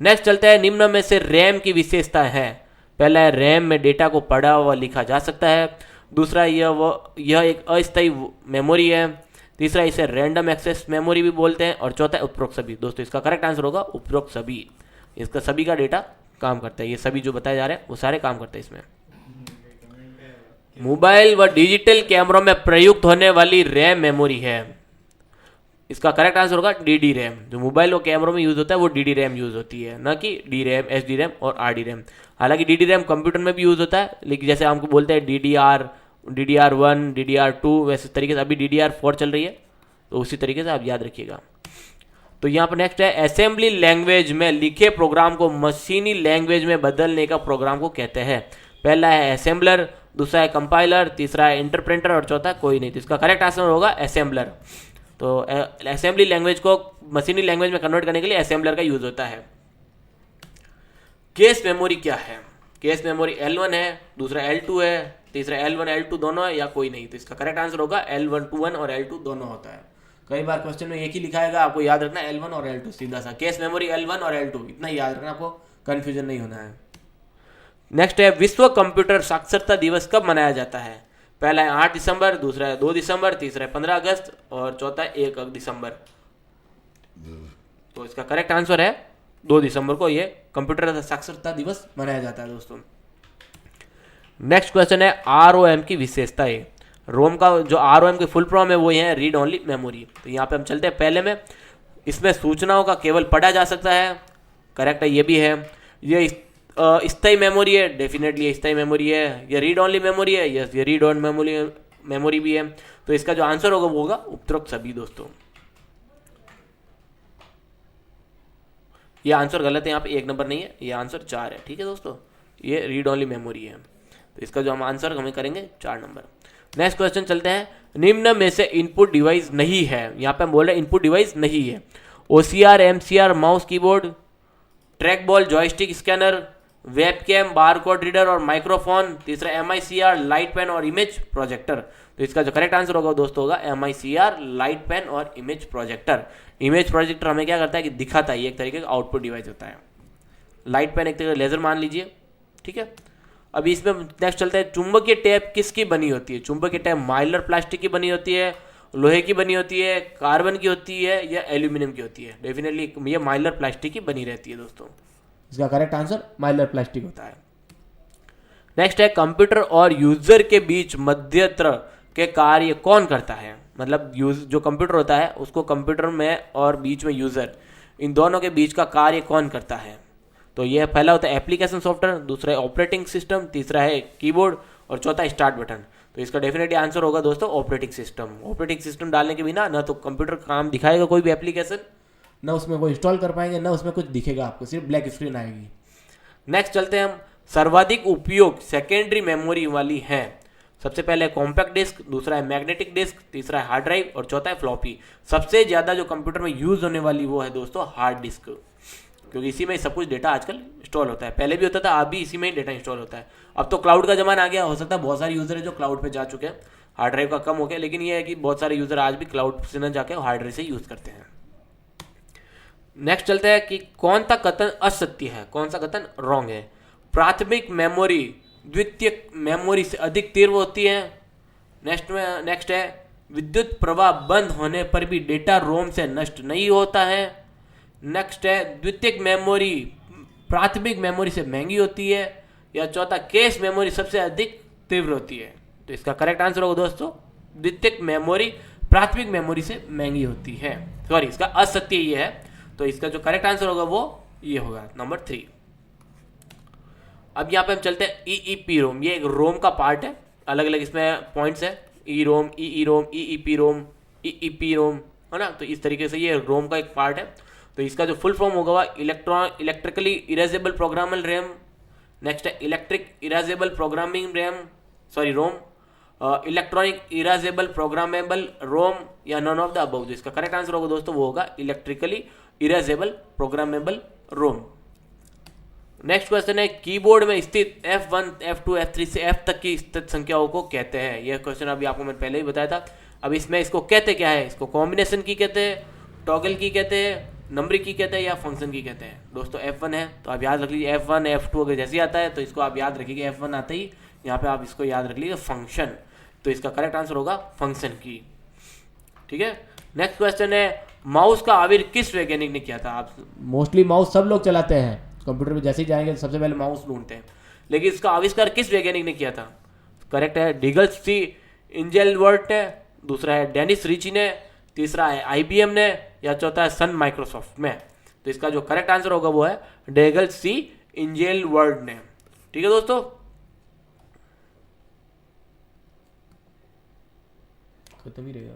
नेक्स्ट चलते हैं निम्न में से रैम की विशेषता है। पहला है रैम में डेटा को पढ़ा व लिखा जा सकता है, दूसरा यह एक अस्थायी मेमोरी है, तीसरा इसे रैंडम एक्सेस मेमोरी भी बोलते हैं, और चौथा है उपरोक्त सभी। दोस्तों इसका करेक्ट आंसर होगा उपरोक्त सभी। इसका सभी का डेटा काम करता है, ये सभी जो बताए जा रहे हैं वो सारे काम करते हैं इसमें। मोबाइल व डिजिटल कैमरों में प्रयुक्त होने वाली रैम मेमोरी है। इसका करेक्ट आंसर होगा DD रैम। जो मोबाइल और कैमरों में यूज होता है वो DD रैम यूज होती है, ना कि DRAM, SD रैम और RD रैम। हालांकि DD रैम कंप्यूटर में भी यूज होता है, लेकिन जैसे हमको बोलते हैं DDR1, DDR2, वैसे तरीके से अभी DDR4 चल रही है, तो उसी तरीके से आप याद रखिएगा। तो यहाँ पर नेक्स्ट है असेंबली लैंग्वेज में लिखे प्रोग्राम को मशीनी लैंग्वेज में बदलने का प्रोग्राम को कहते हैं। पहला है असेंबलर, दूसरा है कंपाइलर, तीसरा है इंटरप्रेटर, और चौथा कोई नहीं। तो इसका करेक्ट आंसर होगा असेंबलर। तो असेंबली लैंग्वेज को मशीनी लैंग्वेज में कन्वर्ट करने के लिए असेंबलर का यूज होता है। केस मेमोरी क्या है। केस मेमोरी L1 है, दूसरा L2 है, तीसरा L1 L2 दोनों है या कोई नहीं। तो इसका करेक्ट आंसर होगा L1 और L2 दोनों होता है। कई बार क्वेश्चन में एक ही लिखा है, आपको याद रखना L1 और L2 सीधा सा, केस मेमोरी L1 और L2 इतना ही याद रखना, आपको कंफ्यूजन नहीं होना है। नेक्स्ट है विश्व कंप्यूटर साक्षरता दिवस कब मनाया जाता है? पहला है 8 दिसंबर, दूसरा है 2 दिसंबर, तीसरा है 15 अगस्त और चौथा है 1 दिसंबर। तो इसका करेक्ट आंसर है 2 दिसंबर को ये कंप्यूटर साक्षरता दिवस मनाया जाता है दोस्तों। नेक्स्ट क्वेश्चन है ROM की विशेषताएं। रोम का जो ROM की फुल फॉर्म है वो है रीड ओनली मेमोरी। तो यहाँ पे हम चलते हैं पहले में, इसमें सूचनाओं का केवल पढ़ा जा सकता है, करेक्ट है ये भी है। ये स्थायी मेमोरी है, डेफिनेटली स्थायी मेमोरी है। ये रीड ओनली मेमोरी है, यस ये रीड ओन मेमोरी भी है। तो इसका जो आंसर होगा वो होगा उपरोक्त सभी दोस्तों। ये आंसर गलत है, यहाँ पे 1 नंबर नहीं है, ये आंसर 4 है, ठीक है दोस्तों। ये रीड ओनली मेमोरी है, तो इसका जो हम आंसर हमें करेंगे 4 नंबर। नेक्स्ट क्वेश्चन चलते हैं, निम्न में से इनपुट डिवाइस नहीं है। यहाँ पे हम बोल रहे हैं इनपुट डिवाइस नहीं है। OCR, MCR, mouse keyboard, track ball, joystick, scanner, webcam, barcode reader और माइक्रोफोन। तीसरा MICR, लाइट पेन और इमेज प्रोजेक्टर। तो इसका जो करेक्ट आंसर होगा दोस्तों होगा MICR, लाइट पेन और इमेज प्रोजेक्टर। इमेज प्रोजेक्टर हमें क्या करता है कि दिखाता है, ये एक तरीके का आउटपुट डिवाइस होता है। लाइट पेन एक तरीके का लेजर मान लीजिए, ठीक है। अभी इसमें नेक्स्ट चलता है, चुंबकीय टेप किसकी बनी होती है? चुंबकीय टेप माइलर प्लास्टिक की बनी होती है, लोहे की बनी होती है, कार्बन की होती है या एल्यूमिनियम की होती है? डेफिनेटली ये माइलर प्लास्टिक की बनी रहती है दोस्तों। इसका करेक्ट आंसर माइलर प्लास्टिक होता है। नेक्स्ट है, कंप्यूटर और यूजर के बीच मध्यस्थ के कार्य कौन करता है? मतलब जो कंप्यूटर होता है उसको कंप्यूटर में और बीच में यूजर, इन दोनों के बीच का कार्य कौन करता है? तो यह पहला होता है एप्लीकेशन सॉफ्टवेयर, दूसरा है ऑपरेटिंग सिस्टम, तीसरा है कीबोर्ड और चौथा स्टार्ट बटन। तो इसका डेफिनेटली आंसर होगा दोस्तों ऑपरेटिंग सिस्टम। ऑपरेटिंग सिस्टम डालने के बिना ना तो कंप्यूटर काम दिखाएगा कोई भी एप्लीकेशन, ना उसमें कोई इंस्टॉल कर पाएंगे, ना उसमें कुछ दिखेगा आपको, सिर्फ ब्लैक स्क्रीन आएगी। नेक्स्ट चलते हैं हम, सर्वाधिक उपयोग सेकेंडरी मेमोरी वाली है। सबसे पहले कॉम्पैक्ट डिस्क, दूसरा है मैग्नेटिक डिस्क, तीसरा है हार्ड ड्राइव और चौथा है फ्लॉपी। सबसे ज्यादा जो कंप्यूटर में यूज होने वाली वो है दोस्तों हार्ड डिस्क, क्योंकि इसी में सब कुछ डेटा आजकल इंस्टॉल होता है। पहले भी होता था, अब भी इसी में ही डेटा इंस्टॉल होता है। अब तो क्लाउड का जमाना आ गया, हो सकता है बहुत सारे यूजर है जो क्लाउड पे जा चुके हैं, हार्ड ड्राइव का कम हो गया, लेकिन ये है कि बहुत सारे यूजर आज भी क्लाउड से न जाके हार्ड ड्राइव से यूज करते हैं। नेक्स्ट चलते हैं कि कौन सा कथन असत्य है, कौन सा कथन रॉन्ग है? प्राथमिक मेमोरी द्वितीयक मेमोरी से अधिक तीव्र होती है। नेक्स्ट है, विद्युत प्रवाह बंद होने पर भी डेटा रोम से नष्ट नहीं होता है। नेक्स्ट है, द्वितीयक मेमोरी प्राथमिक मेमोरी से महंगी होती है। या चौथा, केस मेमोरी सबसे अधिक तीव्र होती है। तो इसका करेक्ट आंसर होगा दोस्तों द्वितीयक मेमोरी प्राथमिक मेमोरी से महंगी होती है। सॉरी, इसका असत्य ये है, तो इसका जो करेक्ट आंसर होगा वो ये होगा नंबर 3। अब यहाँ पे हम चलते हैं EEPROM। ये एक रोम का पार्ट है, अलग अलग इसमें पॉइंट्स है, EROM, EEROM, EEPROM, EEPROM, है ना। तो इस तरीके से ये रोम का एक पार्ट है। तो इसका जो फुल फॉर्म होगा वह electrically erasable programmable RAM. Next है electric erasable programming RAM, sorry ROM, electronic erasable programmable ROM या नॉन ऑफ द अबव। इसका करेक्ट आंसर होगा दोस्तों वो होगा electrically erasable programmable ROM. Next question है, कीबोर्ड में स्थित F1, F2, F3 से F तक की स्थित संख्याओं को कहते हैं। यह क्वेश्चन अभी आपको मैंने पहले ही बताया था। अब इसमें इसको कहते क्या है? इसको कॉम्बिनेशन की कहते हैं, टॉगल की कहते हैं, नंबर की कहते हैं या फंक्शन की कहते हैं। दोस्तों F1 है तो आप याद रख लीजिए F1, F2 अगर जैसे आता है तो इसको आप याद रखिए F1 आते ही यहाँ पे आप इसको याद रख लीजिए फंक्शन। तो इसका करेक्ट आंसर होगा फंक्शन की, ठीक है। नेक्स्ट क्वेश्चन है, माउस का आविष्कार किस वैज्ञानिक ने किया था? आप मोस्टली माउस सब लोग चलाते हैं, कंप्यूटर में जैसे ही जाएंगे सबसे पहले माउस ढूंढते हैं, लेकिन इसका आविष्कार किस वैज्ञानिक ने किया था? करेक्ट है डिगल्स सी इंजेलवर्ट ने, दूसरा है डेनिस रिची ने, तीसरा है IBM ने या चौथा है सन माइक्रोसॉफ्ट में। तो इसका जो करेक्ट आंसर होगा वो है डेगल्स सी इंजेलवर्ट ने, ठीक है दोस्तों। खत्म ही रहेगा।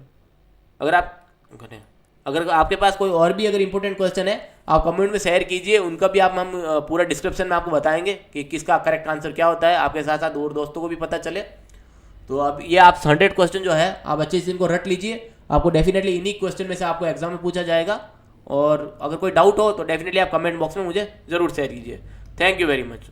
अगर आपके पास कोई और भी अगर इंपॉर्टेंट क्वेश्चन है आप कमेंट में शेयर कीजिए, उनका भी हम पूरा डिस्क्रिप्शन में आपको बताएंगे कि किसका करेक्ट आंसर क्या होता है, आपके साथ साथ और दोस्तों को भी पता चले। तो अब ये आप 100 क्वेश्चन जो है आप अच्छे से इनको रट लीजिए, आपको डेफिनेटली इन्हीं क्वेश्चन में से आपको एग्जाम में पूछा जाएगा। और अगर कोई डाउट हो तो डेफिनेटली आप कमेंट बॉक्स में मुझे जरूर शेयर कीजिए। Thank you very much.